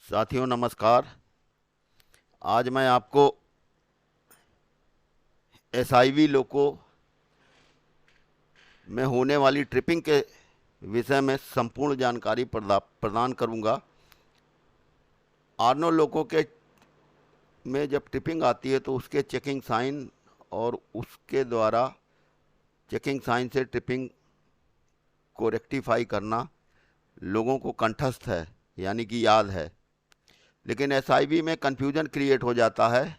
साथियों नमस्कार। आज मैं आपको एसआईवी लोको में होने वाली ट्रिपिंग के विषय में संपूर्ण जानकारी प्रदान करूंगा। आर्नो लोको के में जब ट्रिपिंग आती है तो उसके चेकिंग साइन और उसके द्वारा चेकिंग साइन से ट्रिपिंग को रेक्टिफाई करना लोगों को कंठस्थ है, यानी कि याद है। लेकिन एसआईवी में कन्फ्यूजन क्रिएट हो जाता है,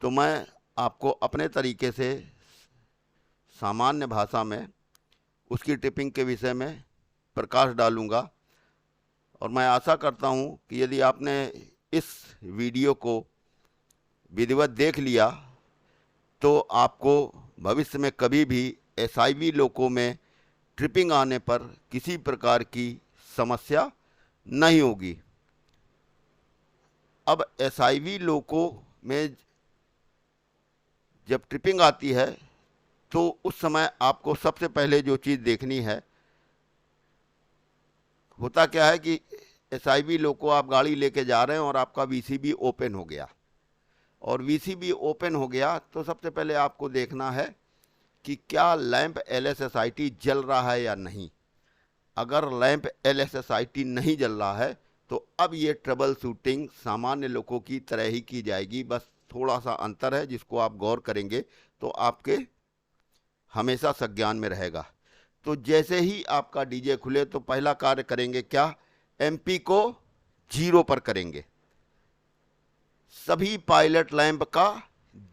तो मैं आपको अपने तरीके से सामान्य भाषा में उसकी टिपिंग के विषय में प्रकाश डालूंगा। और मैं आशा करता हूं कि यदि आपने इस वीडियो को विधिवत देख लिया तो आपको भविष्य में कभी भी एसआईवी लोको में ट्रिपिंग आने पर किसी प्रकार की समस्या नहीं होगी। अब एसआईवी लोको में जब ट्रिपिंग आती है तो उस समय आपको सबसे पहले जो चीज़ देखनी है, होता क्या है कि एसआईवी लोको आप गाड़ी लेके जा रहे हैं और आपका वीसीबी ओपन हो गया, और वीसीबी ओपन हो गया तो सबसे पहले आपको देखना है कि क्या लैंप एलएसएसआईटी जल रहा है या नहीं। अगर लैंप एलएसएसआईटी नहीं जल रहा है तो अब ये ट्रबल शूटिंग सामान्य लोगों की तरह ही की जाएगी, बस थोड़ा सा अंतर है जिसको आप गौर करेंगे तो आपके हमेशा संज्ञान में रहेगा। तो जैसे ही आपका डीजे खुले तो पहला कार्य करेंगे क्या, एमपी को 0 पर करेंगे। सभी पायलट लैंप का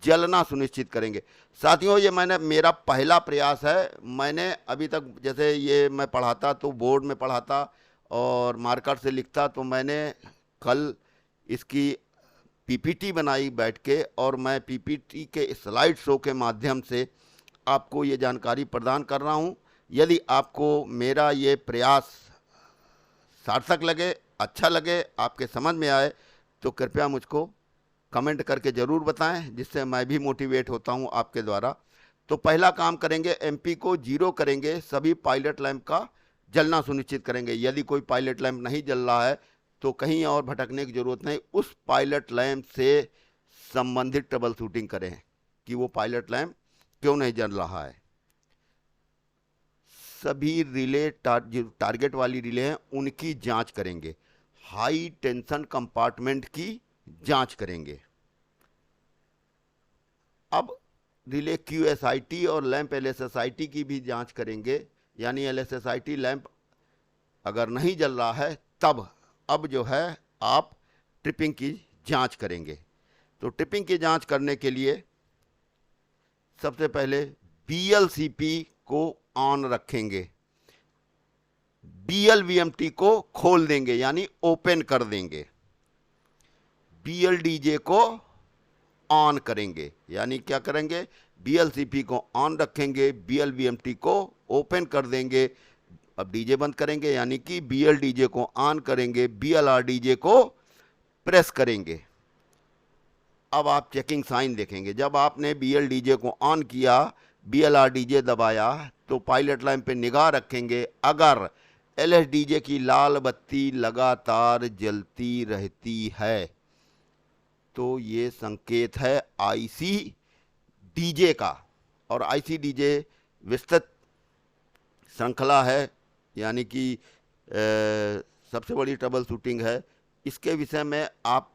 जलना सुनिश्चित करेंगे। साथियों, ये मेरा पहला प्रयास है। मैंने अभी तक जैसे ये मैं पढ़ाता तो बोर्ड में पढ़ाता और मार्कर से लिखता, तो मैंने कल इसकी पीपीटी बनाई बैठ के, और मैं पीपीटी के स्लाइड शो के माध्यम से आपको ये जानकारी प्रदान कर रहा हूँ। यदि आपको मेरा ये प्रयास सार्थक लगे, अच्छा लगे, आपके समझ में आए, तो कृपया मुझको कमेंट करके ज़रूर बताएं, जिससे मैं भी मोटिवेट होता हूं आपके द्वारा। तो पहला काम करेंगे, एमपी को 0 करेंगे, सभी पायलट लैंप का जलना सुनिश्चित करेंगे। यदि कोई पायलट लैंप नहीं जल रहा है तो कहीं और भटकने की ज़रूरत नहीं, उस पायलट लैंप से संबंधित ट्रबल शूटिंग करें कि वो पायलट लैंप क्यों नहीं जल रहा है। सभी रिले टारगेट वाली रिले हैं उनकी जांच करेंगे। हाई टेंशन कंपार्टमेंट की जांच करेंगे। अब रिले क्यूएसआईटी और लैंप एलएसएसआईटी की भी जांच करेंगे, यानी एलएसएसआईटी लैंप अगर नहीं जल रहा है तब अब जो है आप ट्रिपिंग की जांच करेंगे। तो ट्रिपिंग की जांच करने के लिए सबसे पहले बीएलसीपी को ऑन रखेंगे, बीएलवीएमटी को खोल देंगे यानी ओपन कर देंगे, बीएलडीजे को ऑन करेंगे। यानी क्या करेंगे, बीएलसीपी को ऑन रखेंगे, बीएलवीएमटी को ओपन कर देंगे। अब डीजे बंद करेंगे, यानी कि बीएलडीजे को ऑन करेंगे, बीएलआरडीजे को प्रेस करेंगे। अब आप चेकिंग साइन देखेंगे। जब आपने बीएलडीजे को ऑन किया, बीएलआरडीजे दबाया, तो पायलट लाइन पे निगाह रखेंगे। अगर एलएसडीजे की लाल बत्ती लगातार जलती रहती है तो ये संकेत है आईसी डीजे का। और आईसी डीजे विस्तृत श्रृंखला है, यानी कि सबसे बड़ी ट्रबल शूटिंग है। इसके विषय में आप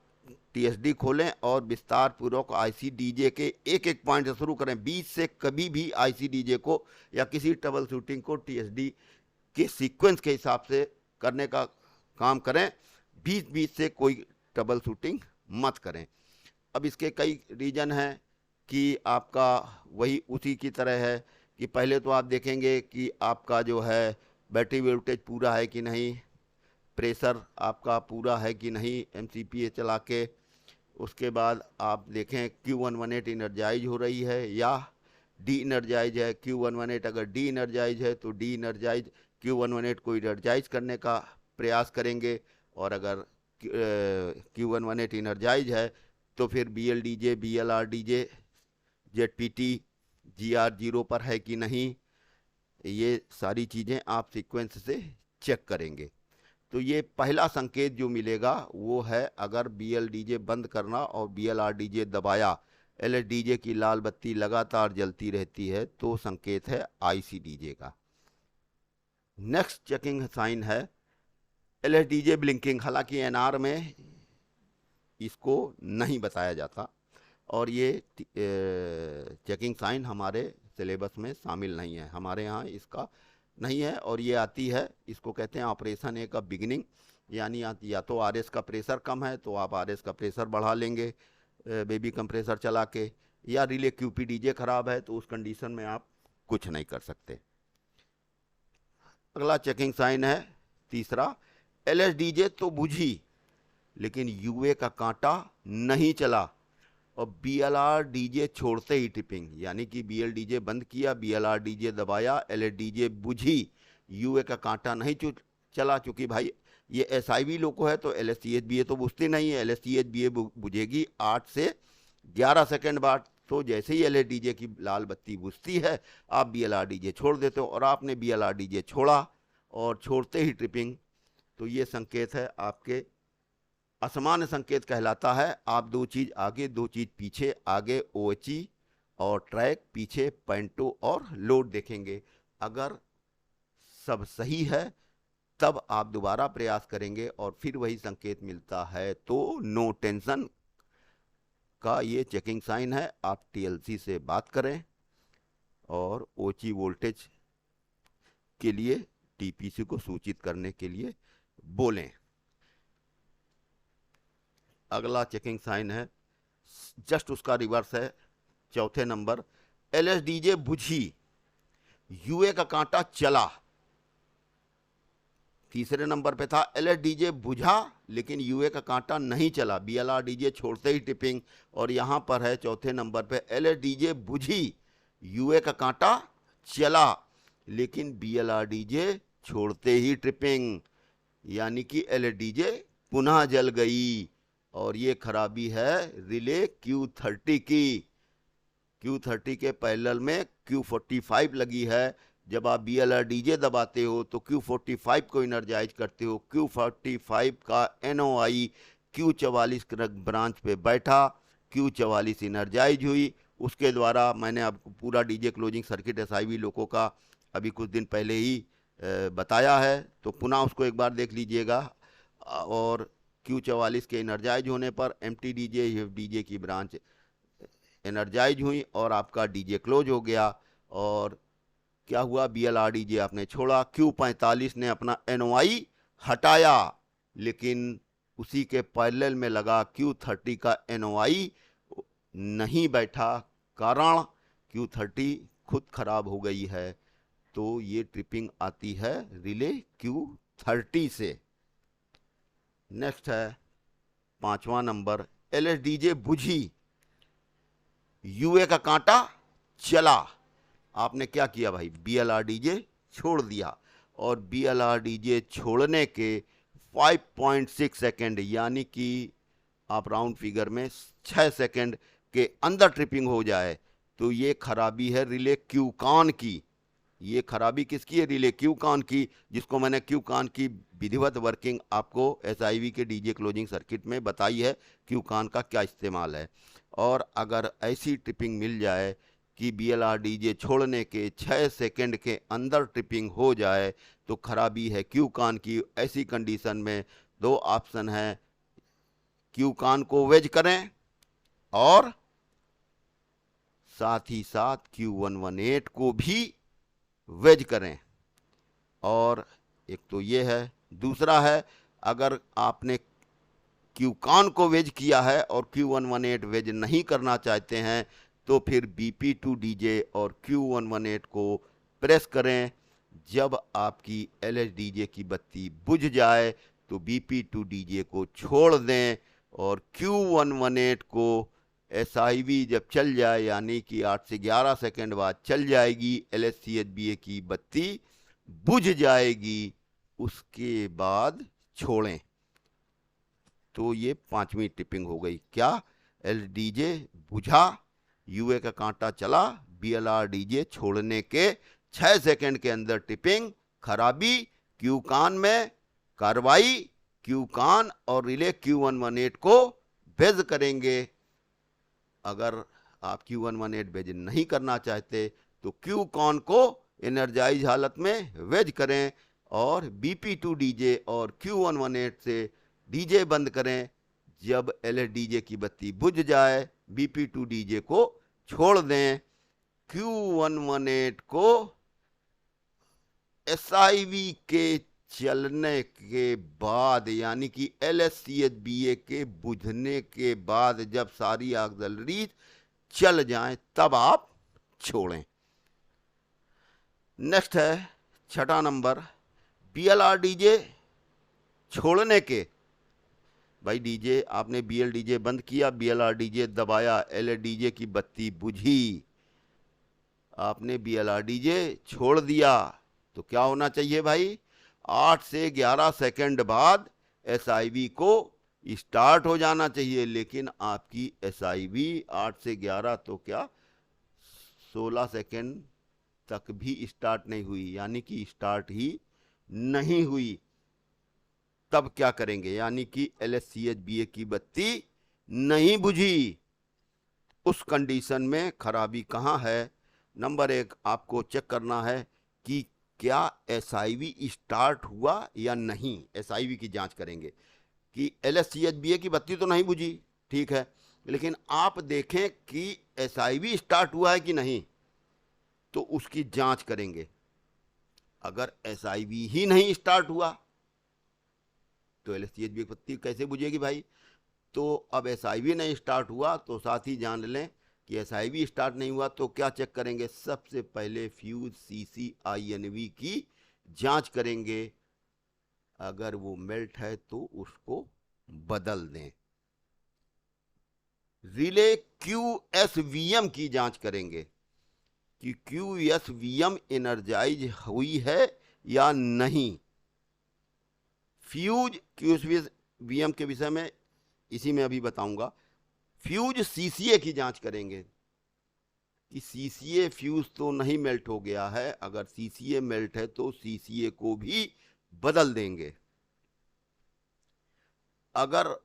टीएसडी खोलें और विस्तार पूर्वक आईसी डीजे के एक एक पॉइंट से शुरू करें। बीच से कभी भी आईसी डीजे को या किसी ट्रबल शूटिंग को टीएसडी के सीक्वेंस के हिसाब से करने का काम करें, बीच बीच से कोई ट्रबल शूटिंग मत करें। अब इसके कई रीजन हैं कि आपका वही उसी की तरह है कि पहले तो आप देखेंगे कि आपका जो है बैटरी वोल्टेज पूरा है कि नहीं, प्रेशर आपका पूरा है कि नहीं एमसीपीए चला के। उसके बाद आप देखें Q118 इनर्जाइज हो रही है या डी इनर्जाइज है। Q118 अगर डी इनर्जाइज है तो डी इनर्जाइज Q118 को इनर्जाइज करने का प्रयास करेंगे, और अगर Q118 इनर्जाइज है तो फिर बीएलडीजे, बीएलआरडीजे, जेडपीटी, GR0 पर है कि नहीं, ये सारी चीज़ें आप सीक्वेंस से चेक करेंगे। तो ये पहला संकेत जो मिलेगा वो है, अगर BLDJ बंद करना और BLRDJ दबाया, LSDJ की लाल बत्ती लगातार जलती रहती है, तो संकेत है ICDJ का। नेक्स्ट चेकिंग साइन है LSDJ ब्लिंकिंग। हालांकि NR में इसको नहीं बताया जाता और ये चेकिंग साइन हमारे सिलेबस में शामिल नहीं है, हमारे यहाँ इसका नहीं है। और ये आती है, इसको कहते हैं ऑपरेशन ए का बिगिनिंग, यानी या तो RS का प्रेशर कम है तो आप RS का प्रेशर बढ़ा लेंगे बेबी कंप्रेसर चला के, या रिले QPDJ खराब है तो उस कंडीशन में आप कुछ नहीं कर सकते। अगला चेकिंग साइन है तीसरा, LSDJ तो बुझी लेकिन UA का कांटा नहीं चला और BLRDJ छोड़ते ही ट्रिपिंग, यानी कि BLDJ बंद किया, BLRDJ दबाया, LSDJ बुझी, UA का कांटा नहीं चला। चूंकि भाई ये SIV लोको है तो LSCHBA तो बुझती नहीं है, LSCHBA बुझेगी 8 से 11 सेकंड बाद। तो जैसे ही LSDJ की लाल बत्ती बुझती है आप BLRDJ छोड़ देते हो, और आपने BLRDJ छोड़ा और छोड़ते ही ट्रिपिंग, तो ये संकेत है आपके असामान्य संकेत कहलाता है। आप दो चीज आगे दो चीज पीछे, आगे OHE और ट्रैक, पीछे पेंटो और लोड देखेंगे। अगर सब सही है तब आप दोबारा प्रयास करेंगे और फिर वही संकेत मिलता है तो नो टेंशन का ये चेकिंग साइन है। आप TLC से बात करें और OHE वोल्टेज के लिए TPC को सूचित करने के लिए बोलें। अगला चेकिंग साइन है, जस्ट उसका रिवर्स है, चौथे नंबर, LSDJ बुझी, UA का कांटा चला। तीसरे नंबर पे था LSDJ बुझा लेकिन UA का कांटा नहीं चला, BLRDJ छोड़ते ही टिपिंग। और यहां पर है चौथे नंबर पे, LSDJ बुझी, UA का कांटा चला लेकिन BLRDJ छोड़ते ही ट्रिपिंग, यानी कि LSDJ पुनः जल गई। और ये खराबी है रिले Q30 की। Q30 के पैरेलल में Q45 लगी है। जब आप BLRDJ दबाते हो तो Q45 को इनर्जाइज करते हो, Q45 का NOI Q44 ब्रांच पे बैठा, Q44 इनर्जाइज हुई। उसके द्वारा मैंने आपको पूरा DJ क्लोजिंग सर्किट SIV लोको का अभी कुछ दिन पहले ही बताया है, तो पुनः उसको एक बार देख लीजिएगा। और Q44 के एनर्जाइज होने पर MTDJ UFDJ की ब्रांच एनर्जाइज हुई और आपका DJ क्लोज हो गया। और क्या हुआ, BLRDJ आपने छोड़ा, Q45 ने अपना NOI हटाया लेकिन उसी के पैरेलल में लगा Q30 का NOI नहीं बैठा, कारण Q30 खुद खराब हो गई है। तो ये ट्रिपिंग आती है रिले Q30 से। नेक्स्ट है पांचवा नंबर, LSDJ बुझी, UA का कांटा चला। आपने क्या किया भाई, BLRDJ छोड़ दिया और BLRDJ छोड़ने के 5.6 सेकेंड, यानी कि आप राउंड फिगर में 6 सेकेंड के अंदर ट्रिपिंग हो जाए तो ये खराबी है रिले QCON की। ये खराबी किसकी है, रिले QCON की, जिसको मैंने QCON की विधिवत वर्किंग आपको SIV के DJ क्लोजिंग सर्किट में बताई है, QCON का क्या इस्तेमाल है। और अगर ऐसी ट्रिपिंग मिल जाए कि BLRDJ छोड़ने के 6 सेकंड के अंदर ट्रिपिंग हो जाए तो खराबी है QCON की। ऐसी कंडीशन में दो ऑप्शन है, QCON को वेज करें और साथ ही साथ Q118 को भी वेज करें। और एक तो ये है, दूसरा है अगर आपने QCON को वेज किया है और Q118 वेज नहीं करना चाहते हैं तो फिर BP2DJ और Q118 को प्रेस करें। जब आपकी LSDJ की बत्ती बुझ जाए तो BP2DJ को छोड़ दें और Q118 को SIV जब चल जाए, यानी कि 8 से 11 सेकंड बाद चल जाएगी, LSCHBA की बत्ती बुझ जाएगी, उसके बाद छोड़ें। तो ये पांचवी टिपिंग हो गई। क्या, LSDJ बुझा, UA का कांटा चला, BLRDJ छोड़ने के 6 सेकंड के अंदर टिपिंग, खराबी QCON में, कार्रवाई क्यूकॉन और रिले Q118 को भेज करेंगे। अगर आप Q118 भेज नहीं करना चाहते तो क्यूकॉन को एनर्जाइज हालत में वेज करें और BP2 डीजे और Q118 से डीजे बंद करें। जब LSDJ की बत्ती बुझ जाए BP2 डीजे को छोड़ दें। Q118 को SIV के चलने के बाद यानी कि LSCHBA के बुझने के बाद जब सारी ऑक्सिलरीज चल जाएं तब आप छोड़ें। नेक्स्ट है 6ठा नंबर, BLR डीजे छोड़ने के। भाई डीजे आपने BL डीजे बंद किया, BLR डीजे दबाया, LSDJ की बत्ती बुझी, आपने BLR डीजे छोड़ दिया तो क्या होना चाहिए भाई? 8 से 11 सेकंड बाद SIV को स्टार्ट हो जाना चाहिए। लेकिन आपकी SIV 8 से 11 तो क्या 16 सेकंड तक भी स्टार्ट नहीं हुई, यानी कि स्टार्ट ही नहीं हुई। तब क्या करेंगे? यानी कि LSCHBA की बत्ती नहीं बुझी। उस कंडीशन में खराबी कहाँ है? नंबर 1 आपको चेक करना है कि क्या SIV स्टार्ट हुआ या नहीं। SIV की जांच करेंगे कि LSCHBA की बत्ती तो नहीं बुझी, ठीक है, लेकिन आप देखें कि SIV स्टार्ट हुआ है कि नहीं, तो उसकी जांच करेंगे। अगर SIV ही नहीं स्टार्ट हुआ तो LSCHBA की बत्ती कैसे बुझेगी भाई? तो अब SIV नहीं स्टार्ट हुआ तो साथ ही जान लें कि SIV स्टार्ट नहीं हुआ तो क्या चेक करेंगे? सबसे पहले फ्यूज CCINV की जांच करेंगे। अगर वो मेल्ट है तो उसको बदल दें। रिले QSVM की जांच करेंगे कि QSVM एनर्जाइज हुई है या नहीं। फ्यूज QSVM के विषय में इसी में अभी बताऊंगा। फ्यूज CCA की जांच करेंगे कि CCA फ्यूज तो नहीं मेल्ट हो गया है। अगर CCA मेल्ट है तो CCA को भी बदल देंगे। अगर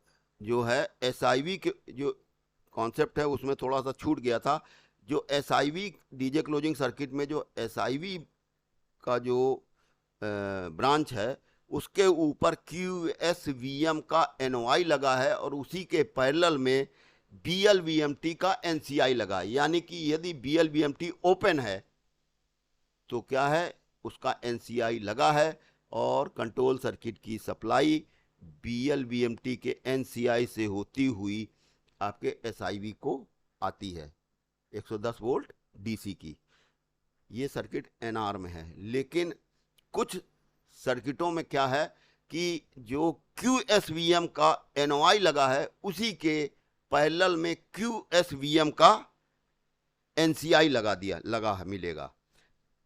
जो है SIV के जो कॉन्सेप्ट है उसमें थोड़ा सा छूट गया था। जो SIV डीजे क्लोजिंग सर्किट में जो SIV का जो ब्रांच है उसके ऊपर QSVM का NOI लगा है और उसी के पैरेलल में BLVMT का NCI लगा है। यानी कि यदि BLVMT ओपन है तो क्या है, उसका NCI लगा है और कंट्रोल सर्किट की सप्लाई BLVMT के NCI से होती हुई आपके SIV को आती है 110 वोल्ट DC की। ये सर्किट NR में है। लेकिन कुछ सर्किटों में क्या है कि जो QSVM का NOI लगा है उसी के पैरेलल में QSVM का NCI लगा है मिलेगा।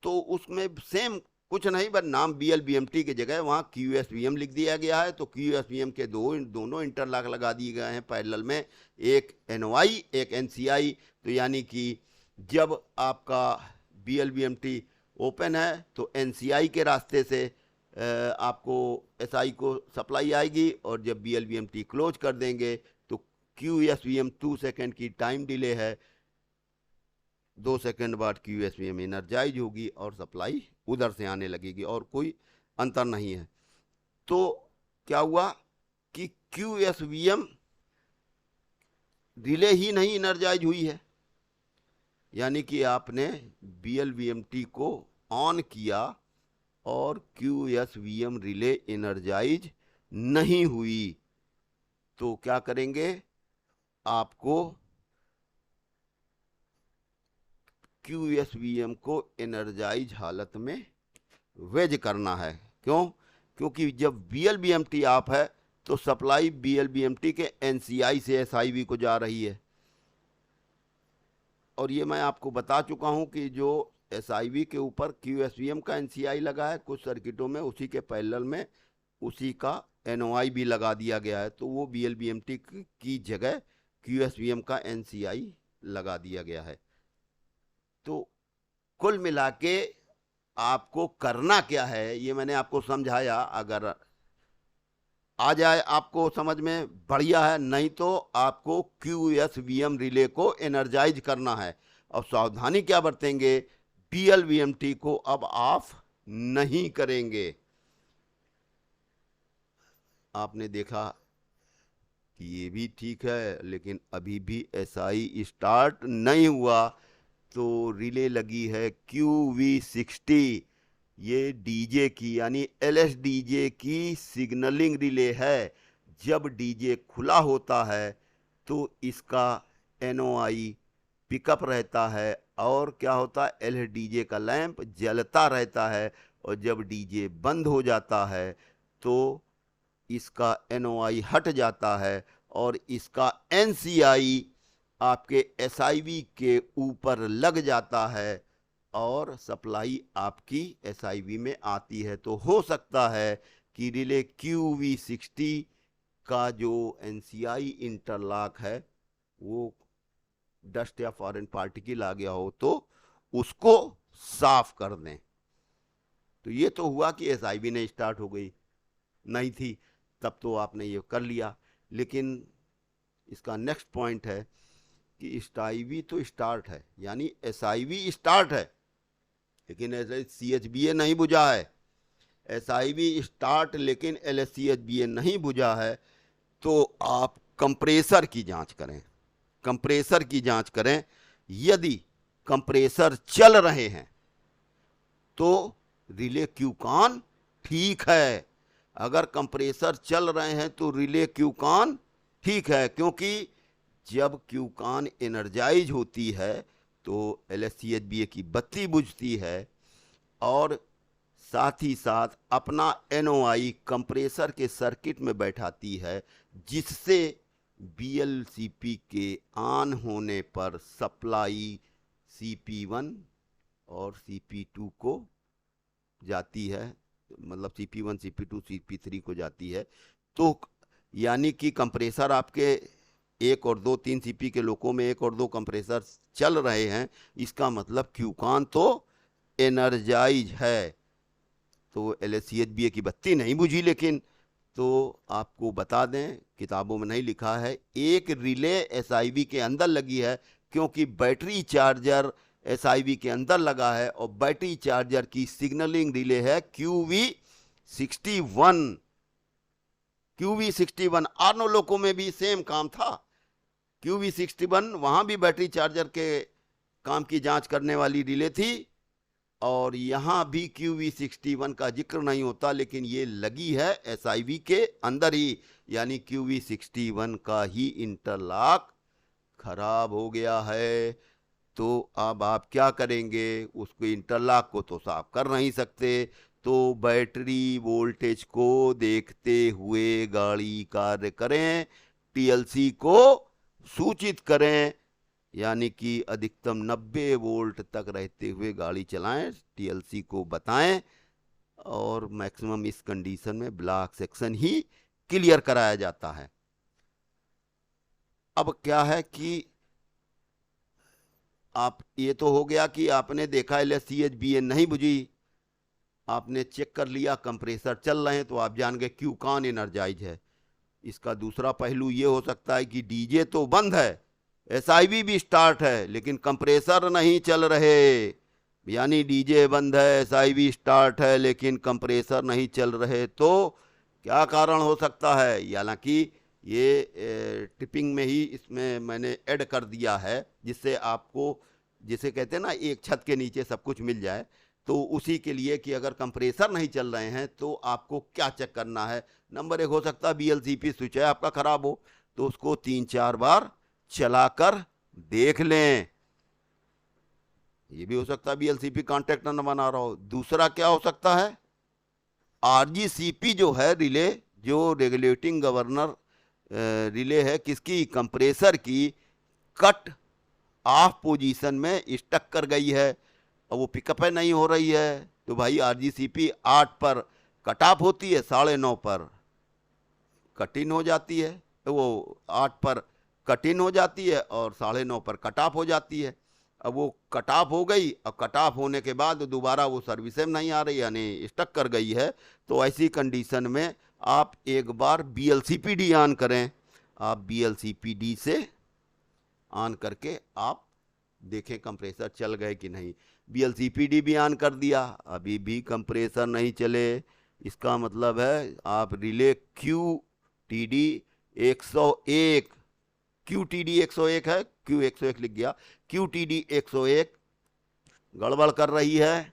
तो उसमें सेम कुछ नहीं, बस नाम BLVMT की जगह वहां QSVM लिख दिया गया है। तो QSVM के दोनों इंटरलॉक लगा दिए गए हैं पैरेलल में, एक NOI एक NCI। तो यानी कि जब आपका BLVMT ओपन है तो NCI के रास्ते से आपको SI को सप्लाई आएगी और जब BLVMT क्लोज कर देंगे तो QSVM 2 सेकेंड की टाइम डिले है, 2 सेकेंड बाद QSVM एनर्जाइज होगी और सप्लाई उधर से आने लगेगी और कोई अंतर नहीं है। तो क्या हुआ कि QSVM रिले ही नहीं एनर्जाइज हुई है, यानी कि आपने BLVMT को ऑन किया और QSVM रिले एनर्जाइज नहीं हुई। तो क्या करेंगे? आपको QSVM को एनर्जाइज हालत में वेज करना है। क्यों? क्योंकि जब BLVMT ऑफ है तो सप्लाई BLVMT के NCI से SIV को जा रही है। और ये मैं आपको बता चुका हूं कि जो SIV के ऊपर QSVM का NCI लगा है, कुछ सर्किटों में उसी के पैरेलल में उसी का NOI भी लगा दिया गया है। तो वो BLVMT की जगह QSVM का NCI लगा दिया गया है। तो कुल मिला के आपको करना क्या है ये मैंने आपको समझाया। अगर आ जाए आपको समझ में, बढ़िया है, नहीं तो आपको QSVM रिले को एनर्जाइज करना है। अब सावधानी क्या बरतेंगे, BLVMT को अब ऑफ नहीं करेंगे। आपने देखा कि ये भी ठीक है, लेकिन अभी भी SI स्टार्ट नहीं हुआ, तो रिले लगी है QV60। ये DJ की यानी LSDJ की सिग्नलिंग रिले है। जब DJ खुला होता है तो इसका NOI पिकअप रहता है, और क्या होता है, LSDJ का लैंप जलता रहता है, और जब DJ बंद हो जाता है तो इसका NOI हट जाता है, और इसका NCI आपके SIV के ऊपर लग जाता है, और सप्लाई आपकी SIV में आती है। तो हो सकता है कि रिले QV60 का जो NCI इंटरलॉक है वो डस्ट या फॉरेन पार्टिकल आ गया हो, तो उसको साफ कर दें। तो ये तो हुआ कि SIV ने स्टार्ट हो गई, नहीं थी तब तो आपने ये कर लिया। लेकिन इसका नेक्स्ट पॉइंट है कि SIV तो स्टार्ट है, यानी SIV स्टार्ट है, लेकिन LSCHBA नहीं बुझा है। SIV स्टार्ट लेकिन LSCHBA नहीं बुझा है, तो आप कंप्रेसर की जांच करें। कंप्रेसर की जांच करें, यदि कंप्रेसर चल रहे हैं तो रिले क्यूकॉन ठीक है। अगर कंप्रेसर चल रहे हैं तो रिले क्यूकॉन ठीक है, क्योंकि जब क्यूकॉन एनर्जाइज होती है तो LSCHBA की बत्ती बुझती है, और साथ ही साथ अपना NOI कंप्रेसर के सर्किट में बैठाती है, जिससे BLCP के ऑन होने पर सप्लाई CP1 और CP2 को जाती है, मतलब CP1 CP2 CP3 को जाती है। तो यानी कि कंप्रेसर आपके 1 और 2 3 CP के लोकों में 1 और 2 कंप्रेसर चल रहे हैं, इसका मतलब क्यूकॉन तो एनर्जाइज है। तो LSCHBA की बत्ती नहीं बुझी, लेकिन तो आपको बता दें, किताबों में नहीं लिखा है, एक रिले SIV के अंदर लगी है, क्योंकि बैटरी चार्जर SIV के अंदर लगा है, और बैटरी चार्जर की सिग्नलिंग रिले है QV61। QV61 आर्नो लोको में भी सेम काम था। QV61 वहां भी बैटरी चार्जर के काम की जांच करने वाली रिले थी, और यहां भी QV61 का जिक्र नहीं होता, लेकिन ये लगी है SIV के अंदर ही, यानी QV61 का ही इंटरलॉक खराब हो गया है। तो अब आप क्या करेंगे, उसको इंटरलॉक को तो साफ कर नहीं सकते, तो बैटरी वोल्टेज को देखते हुए गाड़ी कार्य करें, TLC को सूचित करें, यानी कि अधिकतम 90 वोल्ट तक रहते हुए गाड़ी चलाएं, TLC को बताएं, और मैक्सिमम इस कंडीशन में ब्लॉक सेक्शन ही क्लियर कराया जाता है। अब क्या है कि आप, ये तो हो गया कि आपने देखा LSCHBA नहीं बुझी, आपने चेक कर लिया कंप्रेसर चल रहे हैं, तो आप जान गए क्यूकॉन एनर्जाइज है। इसका दूसरा पहलू ये हो सकता है कि DJ तो बंद है, SIV भी स्टार्ट है, लेकिन कंप्रेसर नहीं चल रहे, यानी DJ बंद है, SIV स्टार्ट है, लेकिन कंप्रेसर नहीं चल रहे। तो क्या कारण हो सकता है, हालांकि ये टिपिंग में ही इसमें मैंने ऐड कर दिया है, जिससे आपको, जिसे कहते हैं ना, एक छत के नीचे सब कुछ मिल जाए, तो उसी के लिए कि अगर कंप्रेसर नहीं चल रहे हैं तो आपको क्या चेक करना है। नंबर 1 हो सकता है BLCP स्विच है आपका खराब हो, तो उसको 3-4 बार चलाकर देख लें, ये भी हो सकता है BLCP कांटेक्ट न बना रहा हो। दूसरा क्या हो सकता है, RGCP जो है रिले, जो रेगुलेटिंग गवर्नर रिले है, किसकी, कंप्रेसर की, कट ऑफ पोजीशन में स्टक कर गई है, और वो पिकअप है नहीं हो रही है। तो भाई RGCP 8 पर कट ऑफ होती है, 9:30 पर कट इन हो जाती है, तो वो 8 पर कट इन हो जाती है और 9:30 पर कट ऑफ हो जाती है। अब वो कट ऑफ हो गई, अब कट ऑफ होने के बाद दोबारा वो सर्विस में नहीं आ रही, यानी स्टक कर गई है। तो ऐसी कंडीशन में आप एक बार BLCPD ऑन करें, आप BLCPD से ऑन करके आप देखें कंप्रेसर चल गए कि नहीं। BLCPD भी ऑन कर दिया, अभी भी कंप्रेसर नहीं चले, इसका मतलब है आप रिले QTD 101, QTD 101 है, Q 101 लिख गया, QTD 101 गड़बड़ कर रही है।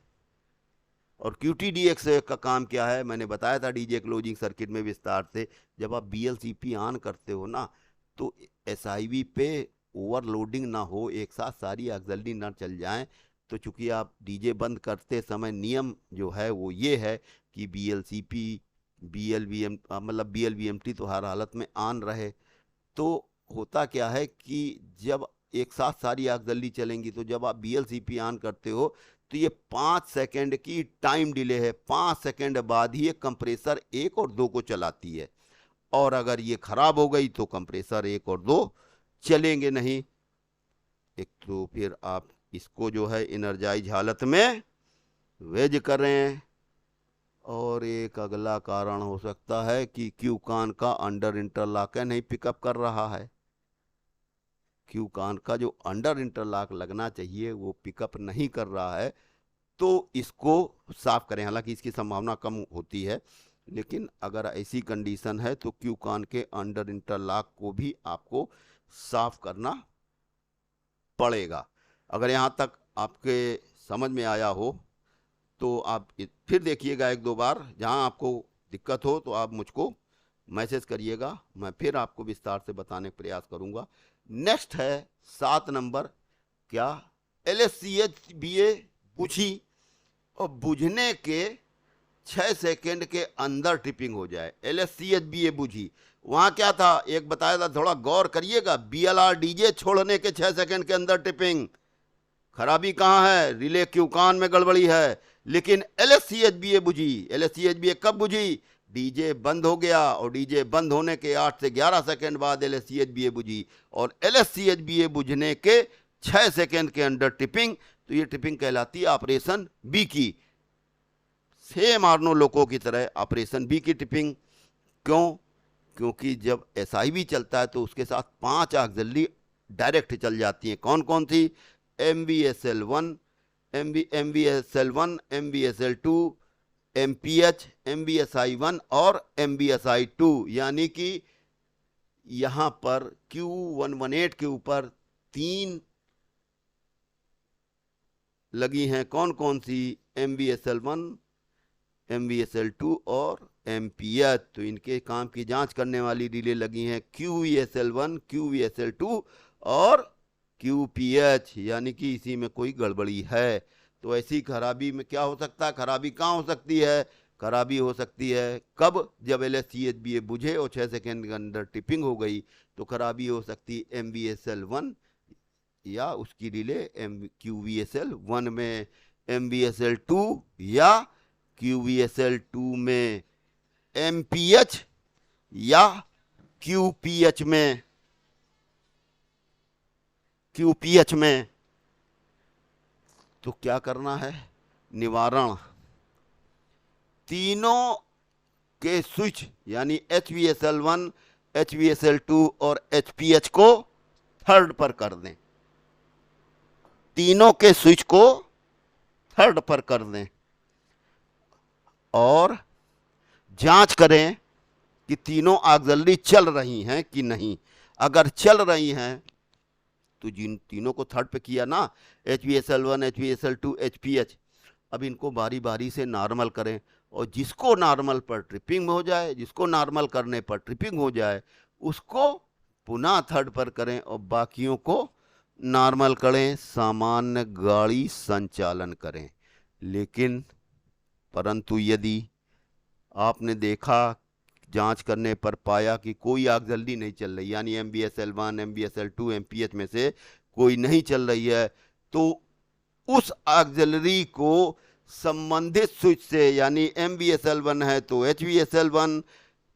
और QTD 101 का काम क्या है, मैंने बताया था डीजे क्लोजिंग सर्किट में विस्तार से। जब आप BLCP ऑन करते हो ना, तो SIV पे ओवरलोडिंग ना हो, एक साथ सारी ऑक्सिलरी ना चल जाएं। तो चूंकि आप डीजे बंद करते समय नियम जो है वो ये है कि BLCP मतलब BLVMT तो हर हालत में ऑन रहे। तो होता क्या है कि जब एक साथ सारी ऑक्सिलरी चलेंगी, तो जब आप BLCP ऑन करते हो तो ये 5 सेकंड की टाइम डिले है, 5 सेकंड बाद ही ये कंप्रेसर 1 और 2 को चलाती है। और अगर ये खराब हो गई तो कंप्रेसर 1 और 2 चलेंगे नहीं। एक तो फिर आप इसको जो है एनर्जाइज हालत में वेज करें। और एक अगला कारण हो सकता है कि क्यू कान का अंडर इंटरलॉक नहीं पिकअप कर रहा है। क्यू कान का जो अंडर इंटरलॉक लगना चाहिए वो पिकअप नहीं कर रहा है, तो इसको साफ करें। हालांकि इसकी संभावना कम होती है, लेकिन अगर ऐसी कंडीशन है तो क्यू कान के अंडर इंटरलॉक को भी आपको साफ करना पड़ेगा। अगर यहाँ तक आपके समझ में आया हो तो आप फिर देखिएगा एक दो बार, जहाँ आपको दिक्कत हो तो आप मुझको मैसेज करिएगा, मैं फिर आपको विस्तार से बताने का प्रयास करूंगा। नेक्स्ट है 7 नंबर, क्या LSCHBA बुझी और बुझने के 6 सेकेंड के अंदर ट्रिपिंग हो जाए। LSCHBA बुझी, वहां क्या था एक बताया था, थोड़ा गौर करिएगा। BLR DJ छोड़ने के 6 सेकेंड के अंदर ट्रिपिंग, खराबी कहाँ है, रिले क्यू कान में गड़बड़ी है। लेकिन LSCHBA बुझी, LSCHBA कब बुझी, डीजे बंद हो गया और डीजे बंद होने के 8 से 11 सेकंड बाद LSCHBA बुझी। और LSCHBA बुझने के 6 सेकंड के अंदर टिपिंग, तो ये टिपिंग कहलाती है ऑपरेशन बी की। सेम आर्नो लोको की तरह ऑपरेशन बी की टिपिंग। क्यों? क्योंकि जब SIV चलता है तो उसके साथ 5 ऑक्सिलरी डायरेक्ट चल जाती हैं। कौन कौन सी? MVSL1, MVSL1, MVSL2, MPH, MVSI1 और MVSI2। यानी कि यहां पर Q118 के ऊपर 3 लगी हैं। कौन कौन सी? MVSL1, MVSL2 और MPH। तो इनके काम की जांच करने वाली रिले लगी हैं QVSL1, QVSL2 और QPH। यानी कि इसी में कोई गड़बड़ी है। तो ऐसी खराबी में क्या हो सकता है, खराबी कहाँ हो सकती है? खराबी हो सकती है कब? जब LSCHBA बुझे और 6 सेकेंड के अंदर टिपिंग हो गई, तो खराबी हो सकती है MVSL1 या उसकी रिले QVSL1 में, MVSL2 या QVSL2 में, MPH या QPH में, QPH में। तो क्या करना है? निवारण, तीनों के स्विच यानी HVSL1, HVSL2 और HPH को थर्ड पर कर दें। तीनों के स्विच को थर्ड पर कर दें और जांच करें कि तीनों ऑक्सिलरी चल रही हैं कि नहीं। अगर चल रही हैं तो जिन तीनों को थर्ड पे किया ना, HVSL1, HVSL2, HPH, अब इनको बारी बारी से नॉर्मल करें। और जिसको नॉर्मल पर ट्रिपिंग हो जाए, जिसको नॉर्मल करने पर ट्रिपिंग हो जाए, उसको पुनः थर्ड पर करें और बाकियों को नॉर्मल करें, सामान्य गाड़ी संचालन करें। लेकिन परंतु यदि आपने देखा, जांच करने पर पाया कि कोई ऑक्सिलरी नहीं चल रही, यानी MVSL1, MVSL2, MPH में से कोई नहीं चल रही है, तो उस ऑक्सिलरी को संबंधित स्विच से, यानी MVSL1 है तो HVSL1,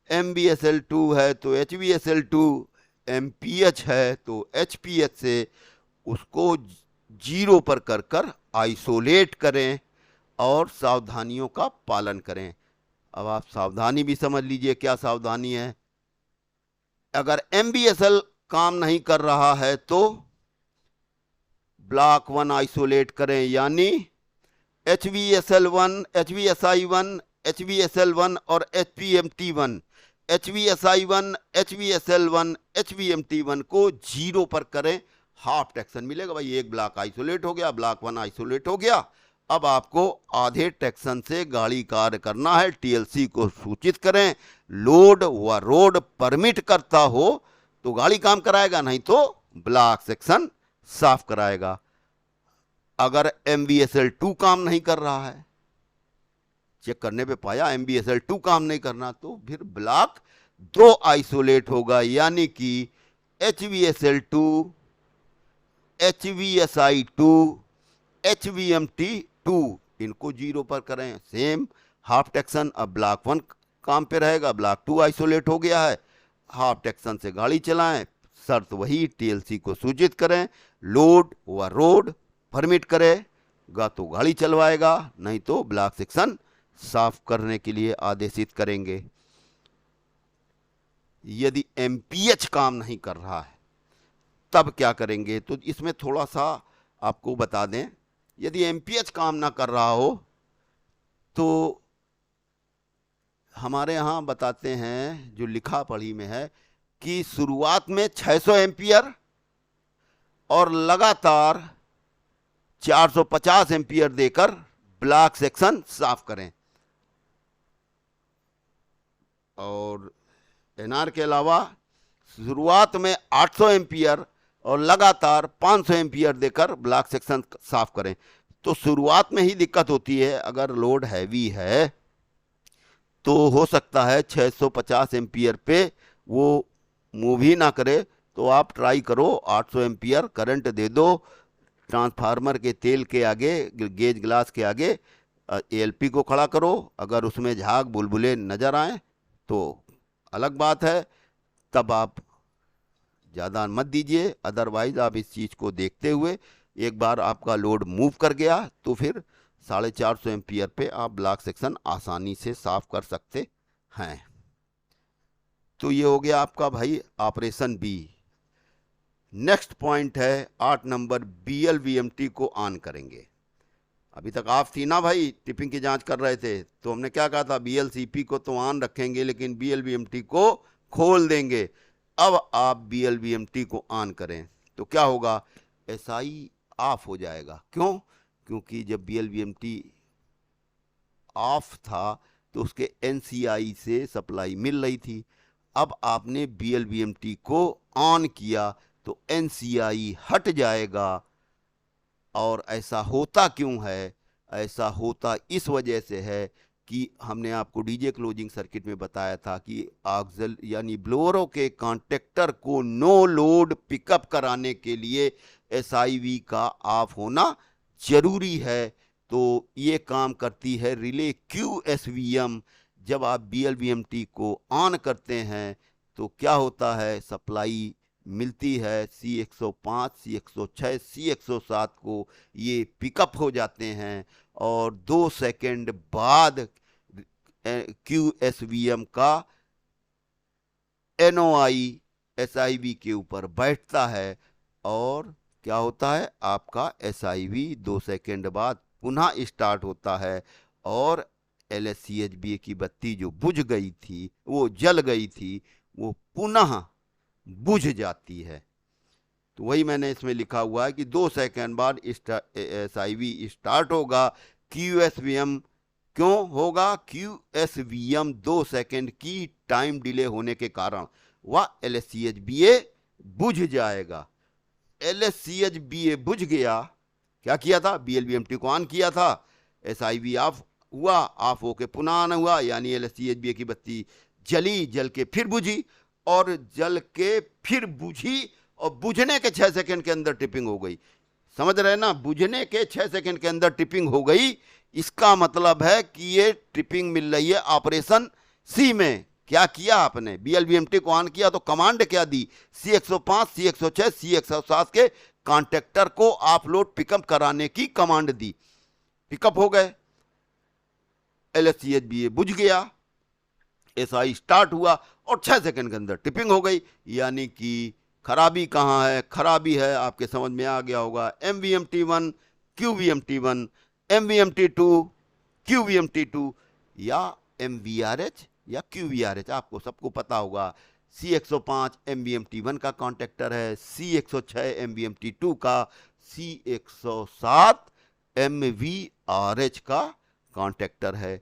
MVSL2 है तो HVSL2, MPH है तो HPH से उसको 0 पर कर आइसोलेट करें और सावधानियों का पालन करें। अब आप सावधानी भी समझ लीजिए, क्या सावधानी है। अगर MBSL काम नहीं कर रहा है तो ब्लॉक 1 आइसोलेट करें, यानी HVSL1, HVSI1, HVSL1 और HVMT1। HVSI1, HVSL1, HVMT1 को 0 पर करें, हाफ टेक्शन मिलेगा। भाई एक ब्लॉक आइसोलेट हो गया, ब्लॉक 1 आइसोलेट हो गया। अब आपको आधे टेक्शन से गाड़ी कार्य करना है। TLC को सूचित करें, लोड व रोड परमिट करता हो तो गाड़ी काम कराएगा, नहीं तो ब्लॉक सेक्शन साफ कराएगा। अगर MBSL2 काम नहीं कर रहा है, चेक करने पे पाया MBSL2 काम नहीं करना, तो फिर ब्लॉक 2 आइसोलेट होगा, यानी कि HVSL2, HVSI2, HVMT2 इनको 0 पर करें, सेम हाफ टेक्शन। अब ब्लॉक 1 काम पे रहेगा, ब्लॉक 2 आइसोलेट हो गया है, हाफ टेक्शन से गाड़ी चलाएं। शर्त वही, TLC को सूचित करें, लोड व रोड परमिट करेगा तो गाड़ी चलवाएगा, नहीं तो ब्लॉक सेक्शन साफ करने के लिए आदेशित करेंगे। यदि MPH काम नहीं कर रहा है तब क्या करेंगे, तो इसमें थोड़ा सा आपको बता दें। यदि MPH काम ना कर रहा हो तो हमारे यहाँ बताते हैं, जो लिखा पढ़ी में है, कि शुरुआत में 600 एम्पियर और लगातार 450 एम्पियर देकर ब्लॉक सेक्शन साफ करें। और NR के अलावा शुरुआत में 800 एम्पियर और लगातार 500 एम्पियर देकर ब्लॉक सेक्शन साफ करें। तो शुरुआत में ही दिक्कत होती है, अगर लोड हैवी है तो हो सकता है 650 एम्पियर पे वो मूव ही ना करे, तो आप ट्राई करो 800 एम्पियर करंट दे दो, ट्रांसफार्मर के तेल के आगे, गेज ग्लास के आगे ALP को खड़ा करो। अगर उसमें झाग बुलबुले नज़र आए तो अलग बात है, तब आप ज़्यादा मत दीजिए। अदरवाइज आप इस चीज़ को देखते हुए, एक बार आपका लोड मूव कर गया तो फिर 450 एम्पियर पे आप ब्लॉक सेक्शन आसानी से साफ कर सकते हैं। तो ये हो गया आपका भाई ऑपरेशन बी। नेक्स्ट पॉइंट है 8 नंबर, BLVMT को ऑन करेंगे। अभी तक आप थी ना भाई, टिपिंग की जांच कर रहे थे, तो हमने क्या कहा था, BLCP को तो ऑन रखेंगे लेकिन BLVMT को खोल देंगे। अब आप BLVMT को ऑन करें तो क्या होगा, SI ऑफ हो जाएगा। क्यों? क्योंकि जब BLVMT ऑफ था तो उसके NCI से सप्लाई मिल रही थी। अब आपने BLVMT को ऑन किया तो NCI हट जाएगा। और ऐसा होता क्यों है? ऐसा होता इस वजह से है कि हमने आपको DJ क्लोजिंग सर्किट में बताया था कि ऑक्सल यानी ब्लोअरों के कॉन्टेक्टर को नो लोड पिकअप कराने के लिए SIV का ऑफ होना जरूरी है। तो ये काम करती है रिले QSVM। जब आप BLVMT को ऑन करते हैं तो क्या होता है, सप्लाई मिलती है C105, C106, C107 को, ये पिकअप हो जाते हैं और 2 सेकंड बाद QSVM का NOI SIV के ऊपर बैठता है और क्या होता है, आपका SIV 2 सेकंड बाद पुनः स्टार्ट होता है और LSCHBA की बत्ती जो बुझ गई थी, वो जल गई थी, वो पुनः बुझ जाती है। तो वही मैंने इसमें लिखा हुआ है कि 2 सेकंड बाद SIV स्टार्ट होगा। QSVM क्यों होगा? QSVM 2 सेकंड की टाइम डिले होने के कारण वह LSCHBA बुझ जाएगा। LSCHBA बुझ गया, क्या किया था, BLVMT को ऑन किया था, SIV ऑफ हुआ, ऑफ होके पुनः ऑन हुआ, यानी LSCHBA की बत्ती जली, जल के फिर बुझी और जल के फिर बुझी और बुझने के 6 सेकंड के अंदर टिपिंग हो गई। समझ रहे ना, बुझने के 6 सेकंड के अंदर टिपिंग हो गई। इसका मतलब है कि ये ट्रिपिंग मिल रही है ऑपरेशन सी में। क्या किया आपने, BLVMT को ऑन किया तो कमांड क्या दी, C105, C106, C107 के कॉन्टेक्टर को आप लोड पिकअप कराने की कमांड दी। पिकअप हो गए, LSCHBA बुझ गया, एसआई स्टार्ट हुआ और 6 सेकंड के अंदर टिपिंग हो गई। यानी कि खराबी कहाँ है? खराबी है, आपके समझ में आ गया होगा, MVMT1 QVMT1, MVMT2 QVMT2 या MVRH या QVRH, आपको सबको पता होगा। C105 MVMT1 का कॉन्टेक्टर है, C106 MVMT2 का, C107 MVRH का कॉन्टेक्टर है,